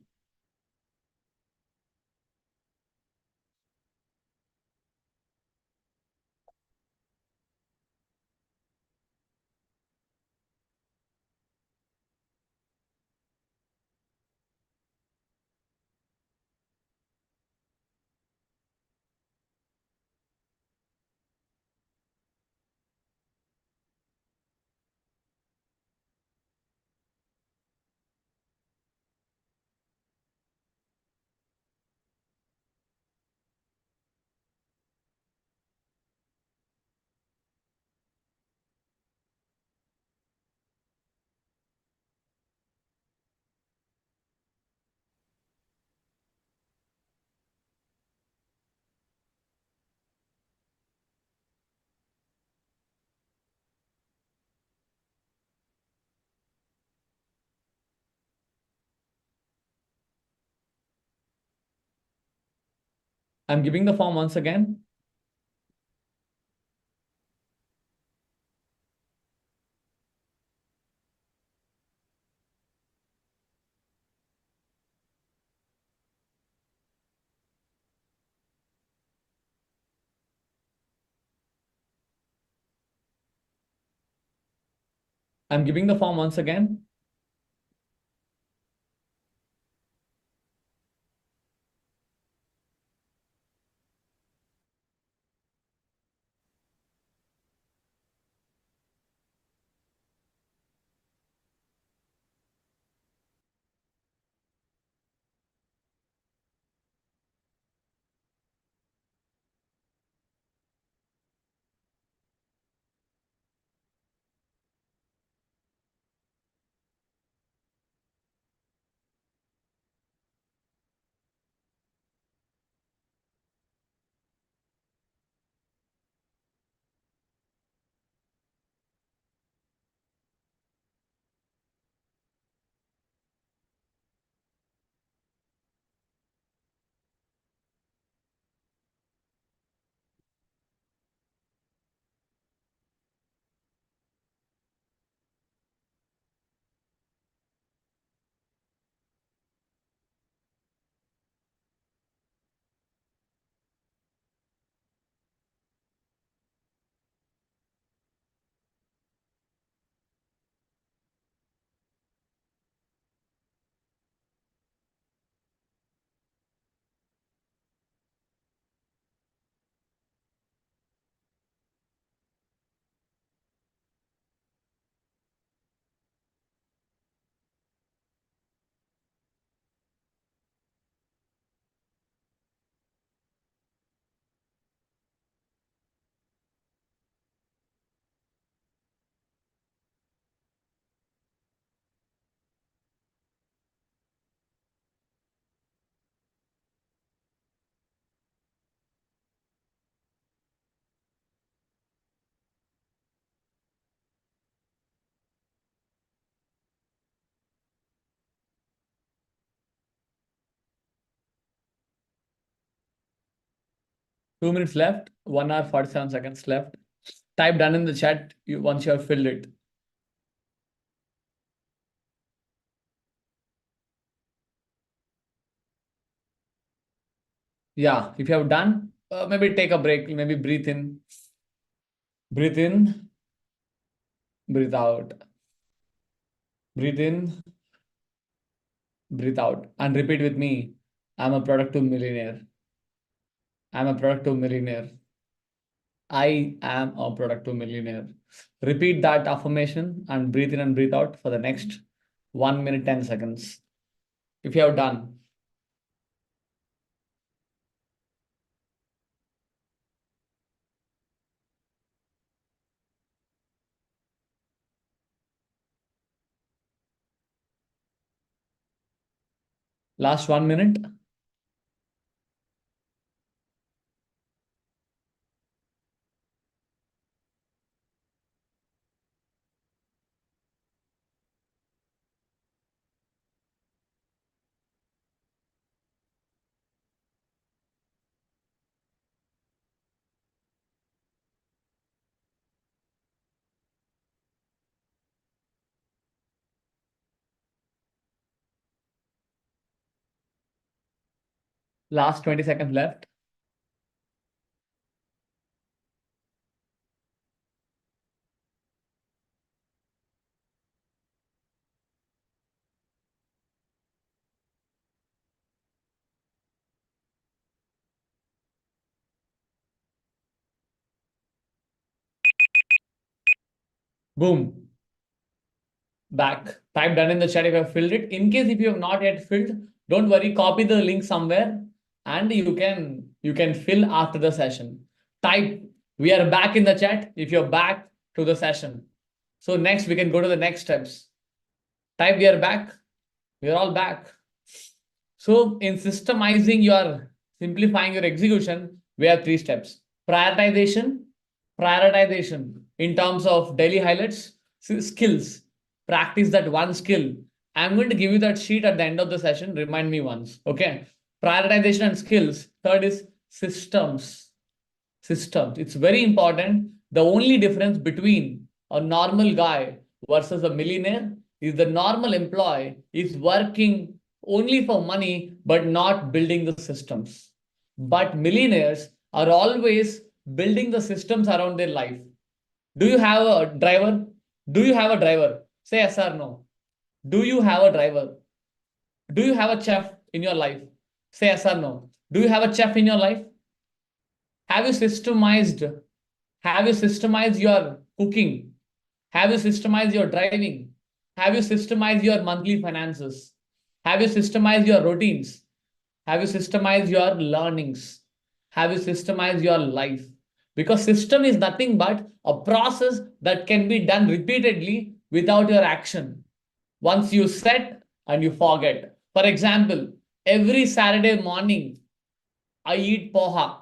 I'm giving the form once again. I'm giving the form once again. Two minutes left. 1 hour 47 seconds left. Type done in the chat once you have filled it. Yeah, if you have done, maybe take a break. Maybe breathe in, breathe out, breathe in, breathe out, and repeat with me. I'm a productive millionaire. I'm a productive millionaire. I am a productive millionaire. Repeat that affirmation and breathe in and breathe out for the next 1 minute 10 seconds. If you have done, last 1 minute. Last 20 seconds left. Boom. Back. Type done in the chat if you have filled it. In case if you have not yet filled, don't worry, copy the link somewhere and you can fill after the session. Type we are back in the chat if you're back to the session. So next we can go to the next steps. Type we are back. We are all back. So in systemizing your simplifying your execution, we have 3 steps. Prioritization in terms of daily highlights, skills, practice that one skill. I'm going to give you that sheet at the end of the session. Remind me once. Okay. Prioritization and skills. Third is systems. Systems. It's very important. The only difference between a normal guy versus a millionaire is the normal employee is working only for money but not building the systems. But millionaires are always building the systems around their life. Do you have a driver? Do you have a driver? Say yes or no. Do you have a driver? Do you have a chef in your life? Say yes or no. Do you have a chef in your life? Have you systemized? Have you systemized your cooking? Have you systemized your driving? Have you systemized your monthly finances? Have you systemized your routines? Have you systemized your learnings? Have you systemized your life? Because system is nothing but a process that can be done repeatedly without your action. Once you set and you forget. For example, every Saturday morning, I eat poha.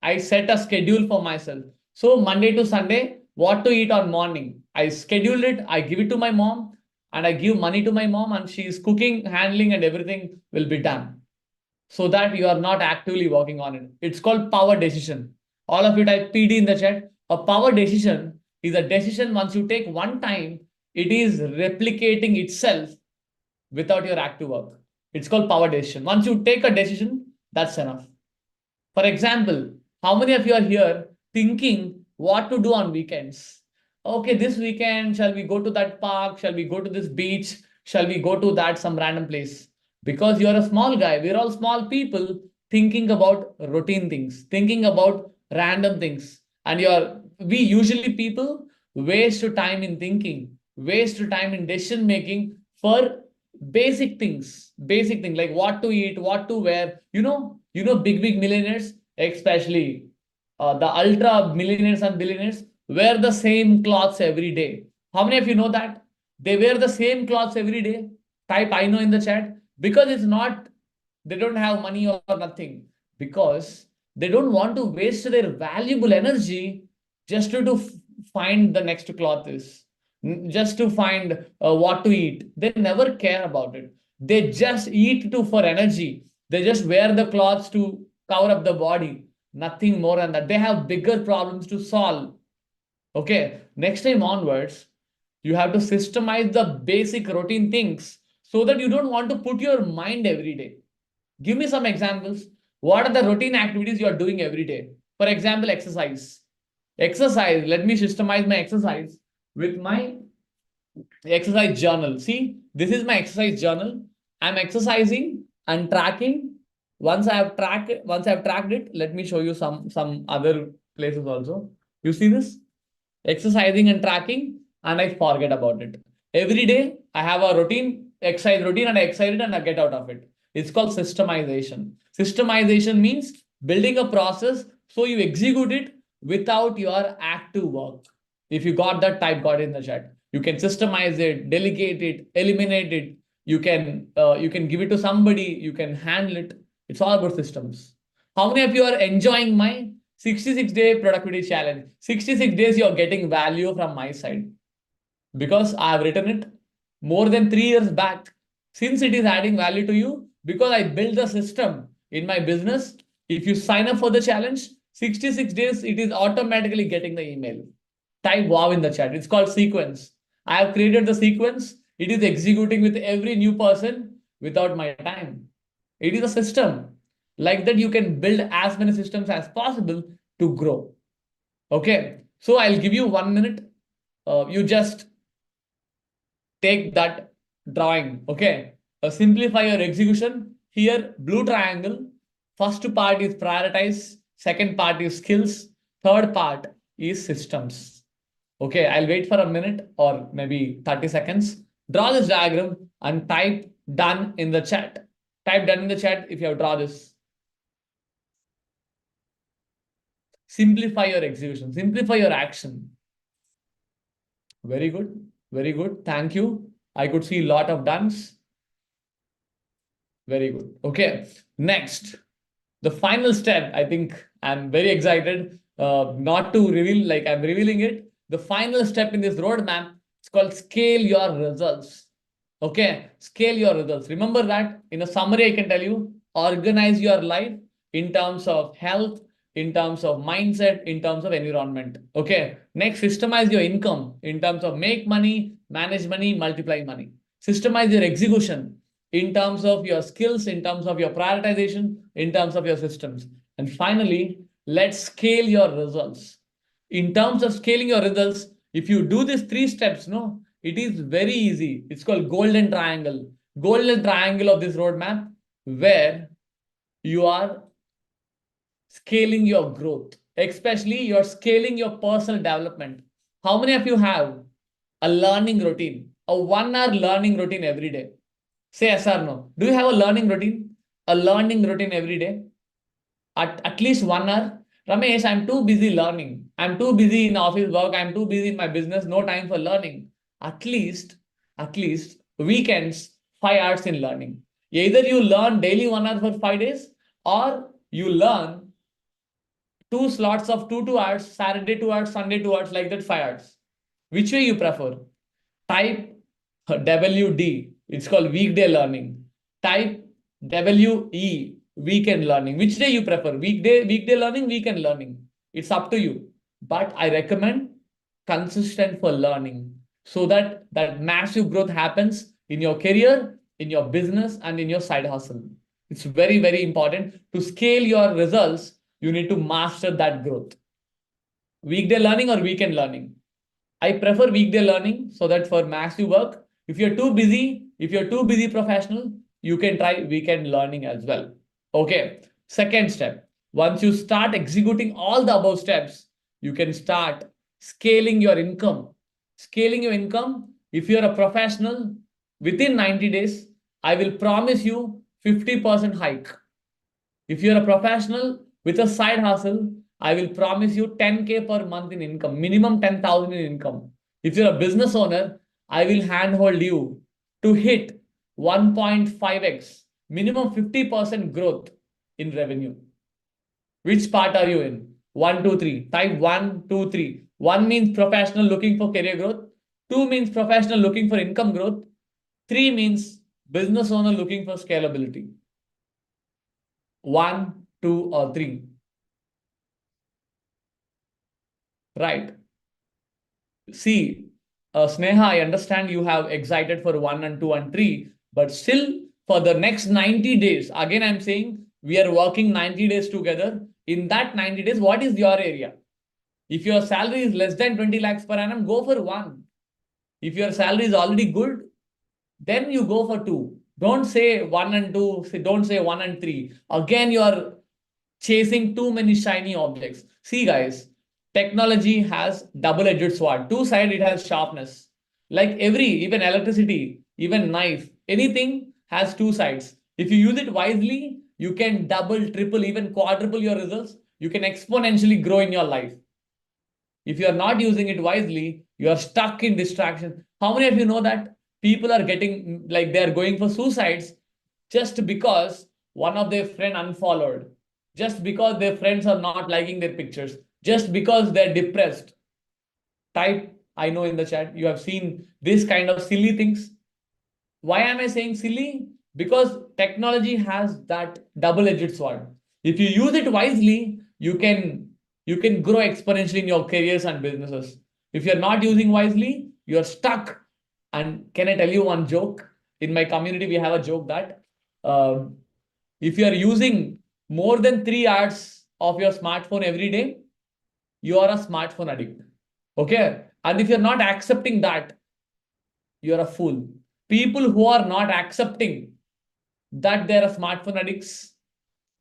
I set a schedule for myself. So Monday to Sunday, what to eat on morning. I schedule it, I give it to my mom, and I give money to my mom, and she is cooking, handling, and everything will be done. So that you are not actively working on it. It's called power decision. All of you type PD in the chat. A power decision is a decision once you take one time, it is replicating itself without your active work. It's called power decision. Once you take a decision, that's enough. For example, how many of you are here thinking what to do on weekends? Okay, this weekend, shall we go to that park? Shall we go to this beach? Shall we go to that some random place? Because you're a small guy, we're all small people thinking about routine things, thinking about random things. And we usually people waste time in thinking, waste time in decision making for basic things like what to eat, what to wear. Big millionaires, especially the ultra millionaires and billionaires, wear the same clothes every day. How many of you know that? They wear the same clothes every day. Type I know in the chat. Because it's not, they don't have money or nothing. Because they don't want to waste their valuable energy just to find the next cloth is, just to find what to eat. They never care about it. They just eat to for energy. They just wear the clothes to cover up the body. Nothing more than that. They have bigger problems to solve. Okay. Next time onwards, you have to systemize the basic routine things so that you don't want to put your mind every day. Give me some examples. What are the routine activities you are doing every day? For example, exercise. Exercise. Let me systemize my exercise with my exercise journal. See, this is my exercise journal. I'm exercising and tracking. Once I've tracked it, let me show you some other places also. You see this? Exercising and tracking, and I forget about it. Every day I have a routine, exercise routine, and I exercise it and I get out of it. It's called systemization. Systemization means building a process so you execute it without your active work. If you got that, type got in the chat. You can systemize it, delegate it, eliminate it. You can give it to somebody. You can handle it. It's all about systems. How many of you are enjoying my 66-day productivity challenge? 66 days you're getting value from my side because I have written it more than 3 years back. Since it is adding value to you, because I built the system in my business, if you sign up for the challenge, 66 days, it is automatically getting the email. Type wow in the chat. It's called sequence. I have created the sequence. It is executing with every new person without my time. It is a system. Like that, you can build as many systems as possible to grow. Okay. So I'll give you 1 minute. You just take that drawing. Okay. Simplify your execution. Here, blue triangle. First part is prioritize. Second part is skills. Third part is systems. Okay, I'll wait for a minute or maybe 30 seconds. Draw this diagram and type done in the chat. Type done in the chat if you have drawn this. Simplify your execution. Simplify your action. Very good. Very good. Thank you. I could see a lot of duns. Very good. Okay. Next, the final step. I think I'm very excited not to reveal, like I'm revealing it. The final step in this roadmap, it's called scale your results. Okay. Scale your results. Remember that in a summary, I can tell you, organize your life in terms of health, in terms of mindset, in terms of environment. Okay. Next, systemize your income in terms of make money, manage money, multiply money. Systemize your execution in terms of your skills, in terms of your prioritization, in terms of your systems. And finally, let's scale your results. In terms of scaling your results, if you do these three steps, no, it is very easy. It's called golden triangle. Golden triangle of this roadmap, where you are scaling your growth, especially you're scaling your personal development. How many of you have a learning routine, a 1 hour learning routine every day? Say yes or no. Do you have a learning routine? A learning routine every day? At least 1 hour? Ramesh, I'm too busy learning. I'm too busy in office work. I'm too busy in my business. No time for learning. At least, at least weekends, 5 hours in learning. Either you learn daily 1 hour for 5 days, or you learn two slots of 2 hours, Saturday 2 hours, Sunday 2 hours, like that 5 hours. Which way you prefer? Type WD, it's called weekday learning. Type WE, weekend learning. Which day you prefer? Weekday learning, weekend learning. It's up to you. But I recommend consistent for learning, so that that massive growth happens in your career, in your business, and in your side hustle. It's very, very important to scale your results. You need to master that growth. Weekday learning or weekend learning? I prefer weekday learning, so that for massive work, if you're too busy professional, you can try weekend learning as well. Okay. Second step, once you start executing all the above steps, you can start scaling your income. Scaling your income, if you're a professional, within 90 days, I will promise you 50% hike. If you're a professional with a side hustle, I will promise you 10K per month in income, minimum 10,000 in income. If you're a business owner, I will handhold you to hit 1.5x, minimum 50% growth in revenue. Which part are you in? 1, 2, 3. Type 1, 2, 3. 1 means professional looking for career growth. 2 means professional looking for income growth. 3 means business owner looking for scalability. 1, 2, or 3. Right. See, Sneha, I understand you have excited for 1 and 2 and 3, but still for the next 90 days, again, I'm saying we are working 90 days together. In that 90 days, what is your area? If your salary is less than 20 lakhs per annum, go for 1. If your salary is already good, then you go for 2. Don't say 1 and 2, don't say 1 and 3. Again, you are chasing too many shiny objects. See, guys, technology has double-edged sword. Two sides, it has sharpness. Like even electricity, even knife, anything has two sides. If you use it wisely, you can double, triple, even quadruple your results. You can exponentially grow in your life. If you are not using it wisely, you are stuck in distraction. How many of you know that people are getting, like, they are going for suicides just because one of their friend unfollowed, just because their friends are not liking their pictures, just because they're depressed? Type I know in the chat. You have seen this kind of silly things. Why am I saying silly? Because technology has that double-edged sword. If you use it wisely, you can grow exponentially in your careers and businesses. If you're not using wisely, you're stuck. And can I tell you one joke? In my community, we have a joke that if you are using more than 3 hours of your smartphone every day, you are a smartphone addict. Okay. And if you're not accepting that, you're a fool. People who are not accepting that they're a smartphone addicts,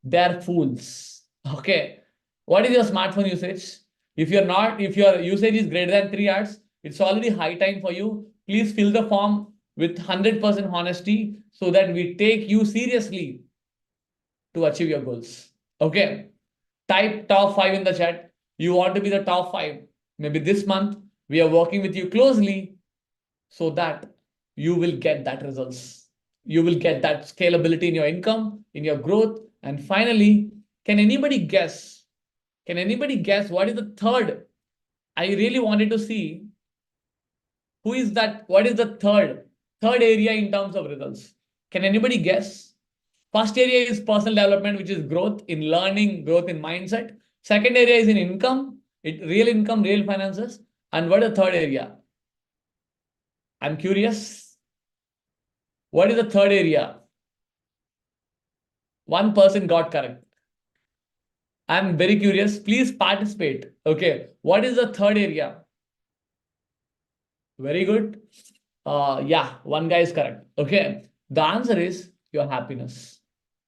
they're fools. Okay. What is your smartphone usage? If your usage is greater than 3 hours, it's already high time for you. Please fill the form with 100% honesty, so that we take you seriously to achieve your goals. Okay. Type top 5 in the chat. You want to be the top 5. Maybe this month we are working with you closely, so that you will get that results. You will get that scalability in your income, in your growth. And finally, can anybody guess? Can anybody guess what is the third? I really wanted to see who is that. What is the third area in terms of results? Can anybody guess? First area is personal development, which is growth in learning, growth in mindset. Second area is in real income, real finances. And what is the third area? I'm curious. What is the third area? One person got correct. I'm very curious. Please participate. Okay. What is the third area? Very good. Yeah, one guy is correct. Okay. The answer is your happiness,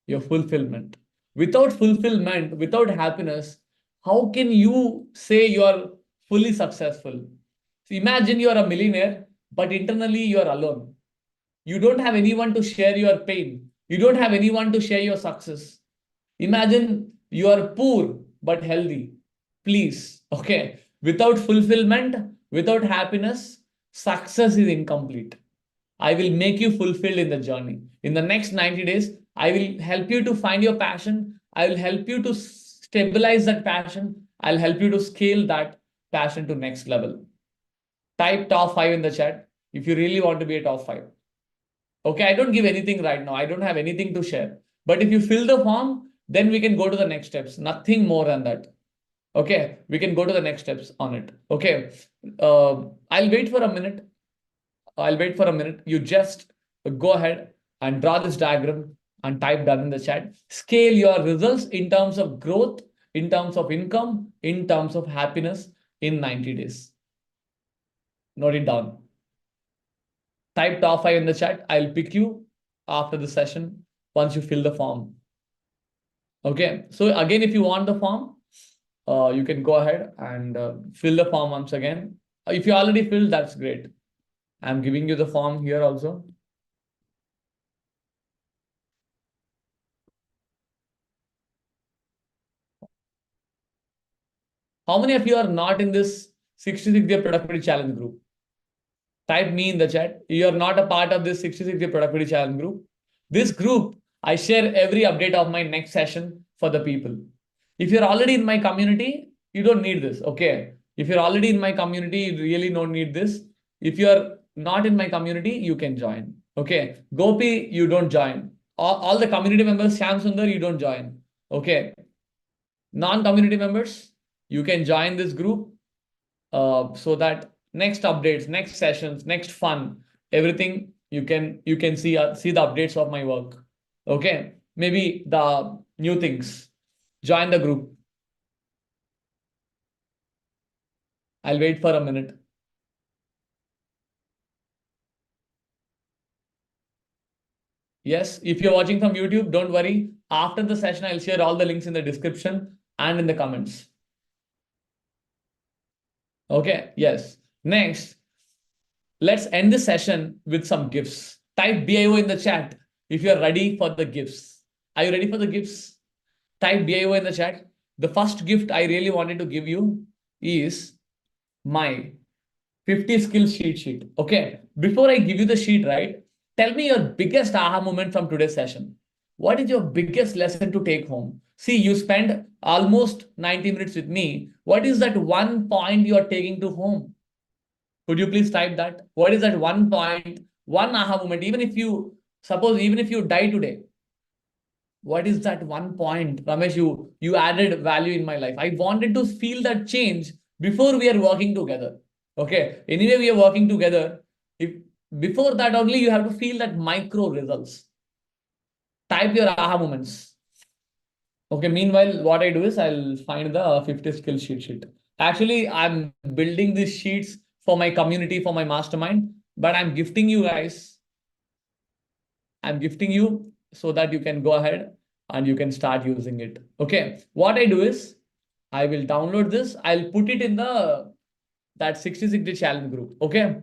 your fulfillment. Without fulfillment, without happiness, how can you say you are fully successful? So imagine you are a millionaire, but internally you are alone. You don't have anyone to share your pain. You don't have anyone to share your success. Imagine you are poor but healthy. Please, okay. Without fulfillment, without happiness, success is incomplete. I will make you fulfilled in the journey. In the next 90 days, I will help you to find your passion. I will help you to stabilize that passion. I'll help you to scale that passion to next level. Type top 5 in the chat if you really want to be a top 5. Okay, I don't give anything right now. I don't have anything to share. But if you fill the form, then we can go to the next steps. Nothing more than that. Okay, we can go to the next steps on it. Okay, I'll wait for a minute. I'll wait for a minute. You just go ahead and draw this diagram and type done in the chat. Scale your results in terms of growth, in terms of income, in terms of happiness in 90 days. Note it down. Type top 5 in the chat. I'll pick you after the session once you fill the form. Okay. So again, if you want the form, you can go ahead and fill the form once again. If you already filled, that's great. I'm giving you the form here also. How many of you are not in this 66-day productivity challenge group? Type me in the chat. You are not a part of this 66-day productivity challenge group. This group, I share every update of my next session for the people. If you're already in my community, you don't need this. Okay. If you're already in my community, you really don't need this. If you're not in my community, you can join. Okay. Gopi, you don't join. All the community members, Sham Sundar, you don't join. Okay. Non-community members, you can join this group so that next updates, next sessions, next fun, everything you can see the updates of my work. Okay, maybe the new things. Join the group. I'll wait for a minute. Yes, if you're watching from YouTube, don't worry. After the session, I'll share all the links in the description and in the comments. Okay, yes. Next, let's end this session with some gifts. Type BIO in the chat if you're ready for the gifts. Are you ready for the gifts? Type BIO in the chat. The first gift I really wanted to give you is my 50 skills cheat sheet. Okay. Before I give you the sheet, right? Tell me your biggest aha moment from today's session. What is your biggest lesson to take home? See, you spent almost 90 minutes with me. What is that one point you are taking to home? Could you please type that? What is that one point, one aha moment? Even if you die today, what is that one point, Ramesh, you added value in my life? I wanted to feel that change before we are working together. Okay. Anyway, we are working together. If before that only you have to feel that micro results. Type your aha moments. Okay. Meanwhile, what I do is I'll find the 50 skill sheet. Actually, I'm building these sheets for my community, for my mastermind, but I'm gifting you guys. I'm gifting you so that you can go ahead and you can start using it. Okay. What I do is I will download this. I'll put it in that 66-day challenge group. Okay.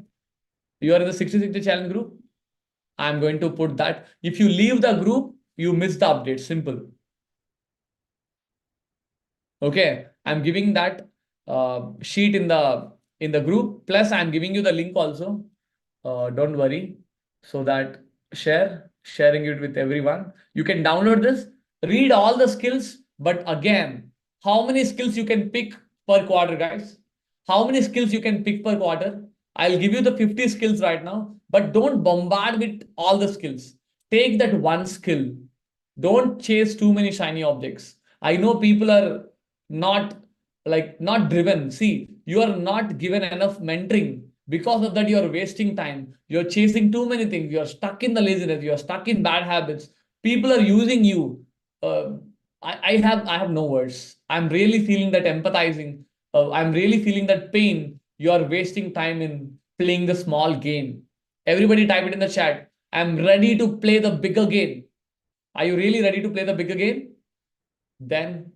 You are in the 66-day challenge group. I'm going to put that. If you leave the group, you miss the update. Simple. Okay. I'm giving that sheet in the group. Plus, I'm giving you the link also. Don't worry. So that sharing it with everyone. You can download this, read all the skills. But again, how many skills you can pick per quarter, guys? How many skills you can pick per quarter? I'll give you the 50 skills right now, but don't bombard with all the skills. Take that one skill, Don't chase too many shiny objects. I know people are not not driven. See, you are not given enough mentoring. Because of that, you are wasting time. You're chasing too many things. You're stuck in the laziness. You're stuck in bad habits. People are using you. Uh, I have no words. I'm really feeling that empathizing. I'm really feeling that pain. You are wasting time in playing the small game. Everybody type it in the chat. I'm ready to play the bigger game. Are you really ready to play the bigger game? Then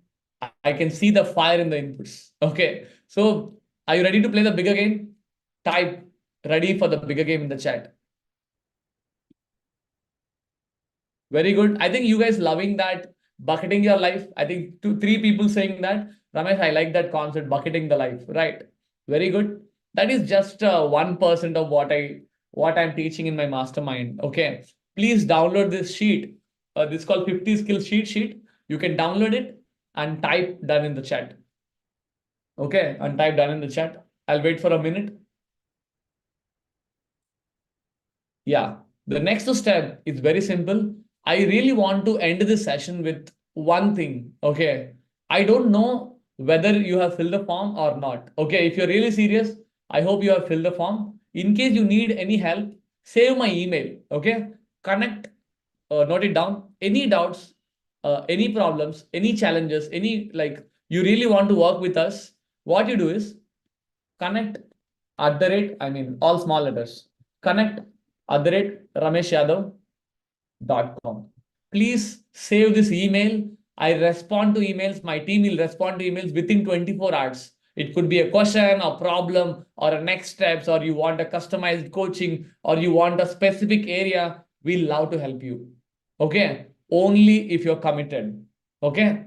I can see the fire in the inputs. Okay. So are you ready to play the bigger game? Type ready for the bigger game in the chat. Very good. I think you guys loving that bucketing your life. I think two, three people saying that. Ramesh, I like that concept, bucketing the life. Right. Very good. That is just 1% of what I'm teaching in my mastermind. Okay. Please download this sheet. This is called 50 skill sheet. You can download it and type done in the chat. Okay. And type done in the chat. I'll wait for a minute. Yeah. The next step is very simple. I really want to end this session with one thing. Okay. I don't know whether you have filled the form or not. Okay. If you're really serious, I hope you have filled the form. In case you need any help, save my email. Okay. Connect, note it down. Any doubts, any problems, any challenges, any you really want to work with us, what you do is connect all small letters. Connect @rameshyadav.com. Please save this email. I respond to emails. My team will respond to emails within 24 hours. It could be a question, a problem, or a next steps, or you want a customized coaching, or you want a specific area. We'll love to help you. Okay. Only if you're committed. Okay.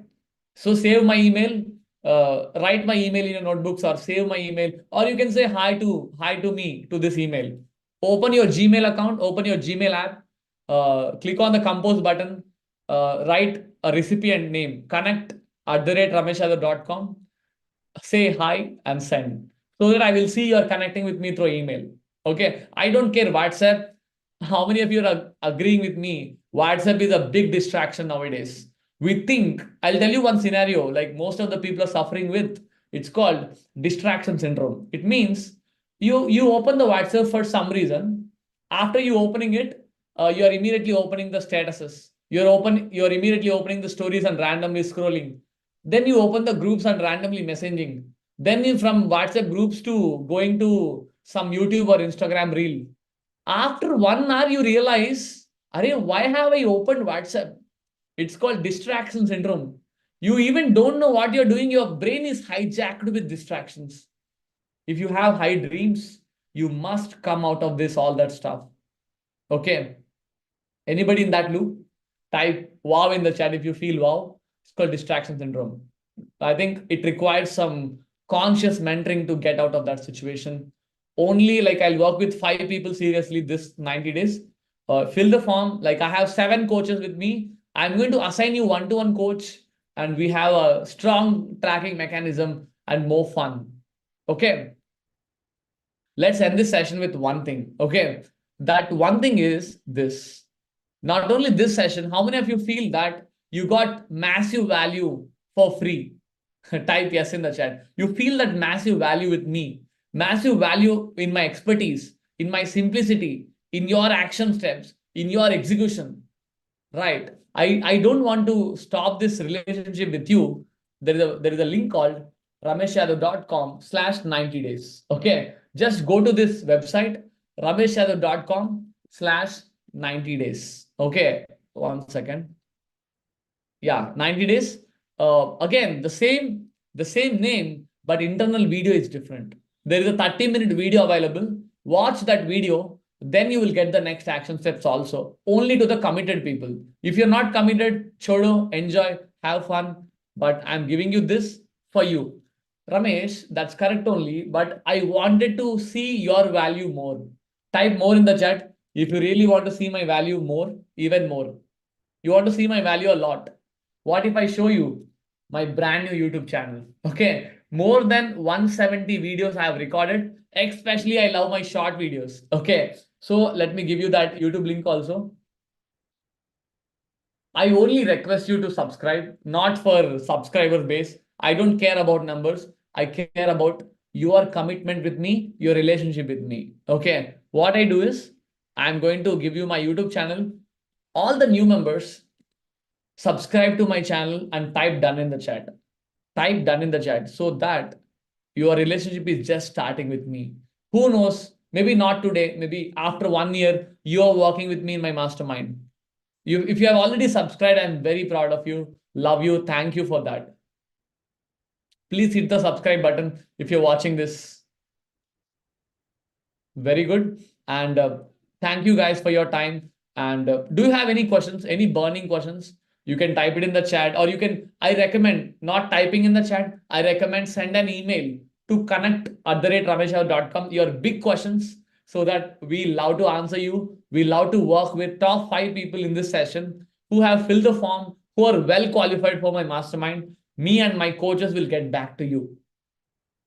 So save my email, write my email in your notebooks or save my email, or you can say hi to me to this email. Open your Gmail account, open your Gmail app, click on the compose button, write a recipient name, connect @rameshadar.com, say hi and send so that I will see you're connecting with me through email. Okay. I don't care WhatsApp. How many of you are agreeing with me? WhatsApp is a big distraction nowadays. We think, I'll tell you one scenario like most of the people are suffering with. It's called distraction syndrome. It means you open the WhatsApp for some reason. After you opening it, you are immediately opening the statuses. You're immediately opening the stories and randomly scrolling. Then you open the groups and randomly messaging. Then you from WhatsApp groups to going to some YouTube or Instagram reel. After 1 hour, you realize, Arey, why have I opened WhatsApp? It's called distraction syndrome. You even don't know what you're doing. Your brain is hijacked with distractions. If you have high dreams, you must come out of this, all that stuff. Okay. Anybody in that loop? Type wow in the chat if you feel wow. It's called distraction syndrome. I think it requires some conscious mentoring to get out of that situation. Only I'll work with 5 people seriously this 90 days. Fill the form. I have 7 coaches with me. I'm going to assign you one-to-one coach, and we have a strong tracking mechanism and more fun. Okay. Let's end this session with one thing. Okay. That one thing is this. Not only this session, how many of you feel that you got massive value for free? Type yes in the chat. You feel that massive value with me, massive value in my expertise, in my simplicity, in your action steps, in your execution. Right. I don't want to stop this relationship with you. There is a link called rameshyadav.com/90 days. Okay. Just go to this website, rameshyadav.com/90 days. Okay. 1 second. Yeah, 90 days. Again, the same name, but internal video is different. There is a 30-minute video available. Watch that video, then you will get the next action steps also. Only to the committed people. If you're not committed, chodo, enjoy, have fun. But I'm giving you this for you. Ramesh, that's correct only, but I wanted to see your value more. Type more in the chat if you really want to see my value more, even more. You want to see my value a lot. What if I show you my brand new YouTube channel? Okay. More than 170 videos I have recorded. Especially I love my short videos. Okay. So let me give you that YouTube link also. I only request you to subscribe, not for subscriber base. I don't care about numbers. I care about your commitment with me, your relationship with me. Okay. What I do is I'm going to give you my YouTube channel. All the new members, subscribe to my channel and type done in the chat. Type done in the chat so that your relationship is just starting with me. Who knows? Maybe not today, maybe after 1 year, you are working with me in my mastermind. If you have already subscribed, I'm very proud of you. Love you. Thank you for that. Please hit the subscribe button if you're watching this. Very good. And thank you guys for your time. And do you have any questions, any burning questions? You can type it in the chat, or you can, I recommend not typing in the chat. I recommend send an email to connect@rameshrav.com your big questions so that we love to answer you. We love to work with top 5 people in this session who have filled the form, who are well qualified for my mastermind. Me and my coaches will get back to you.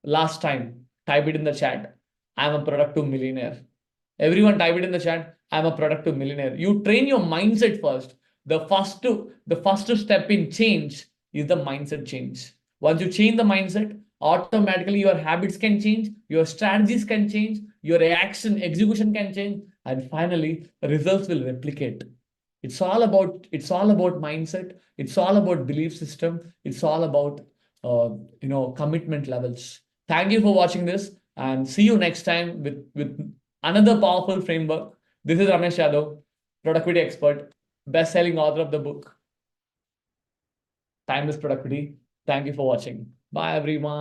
Last time, type it in the chat. I'm a productive millionaire. Everyone type it in the chat. I'm a productive millionaire. You train your mindset first. The first step in change is the mindset change. Once you change the mindset, automatically your habits can change, your strategies can change, your execution can change, and finally results will replicate. It's all about mindset. It's all about belief system. It's all about commitment levels. Thank you for watching this, and see you next time with another powerful framework. This is Ramesh Yadav, productivity expert, best-selling author of the book Timeless Productivity. Thank you for watching. Bye everyone.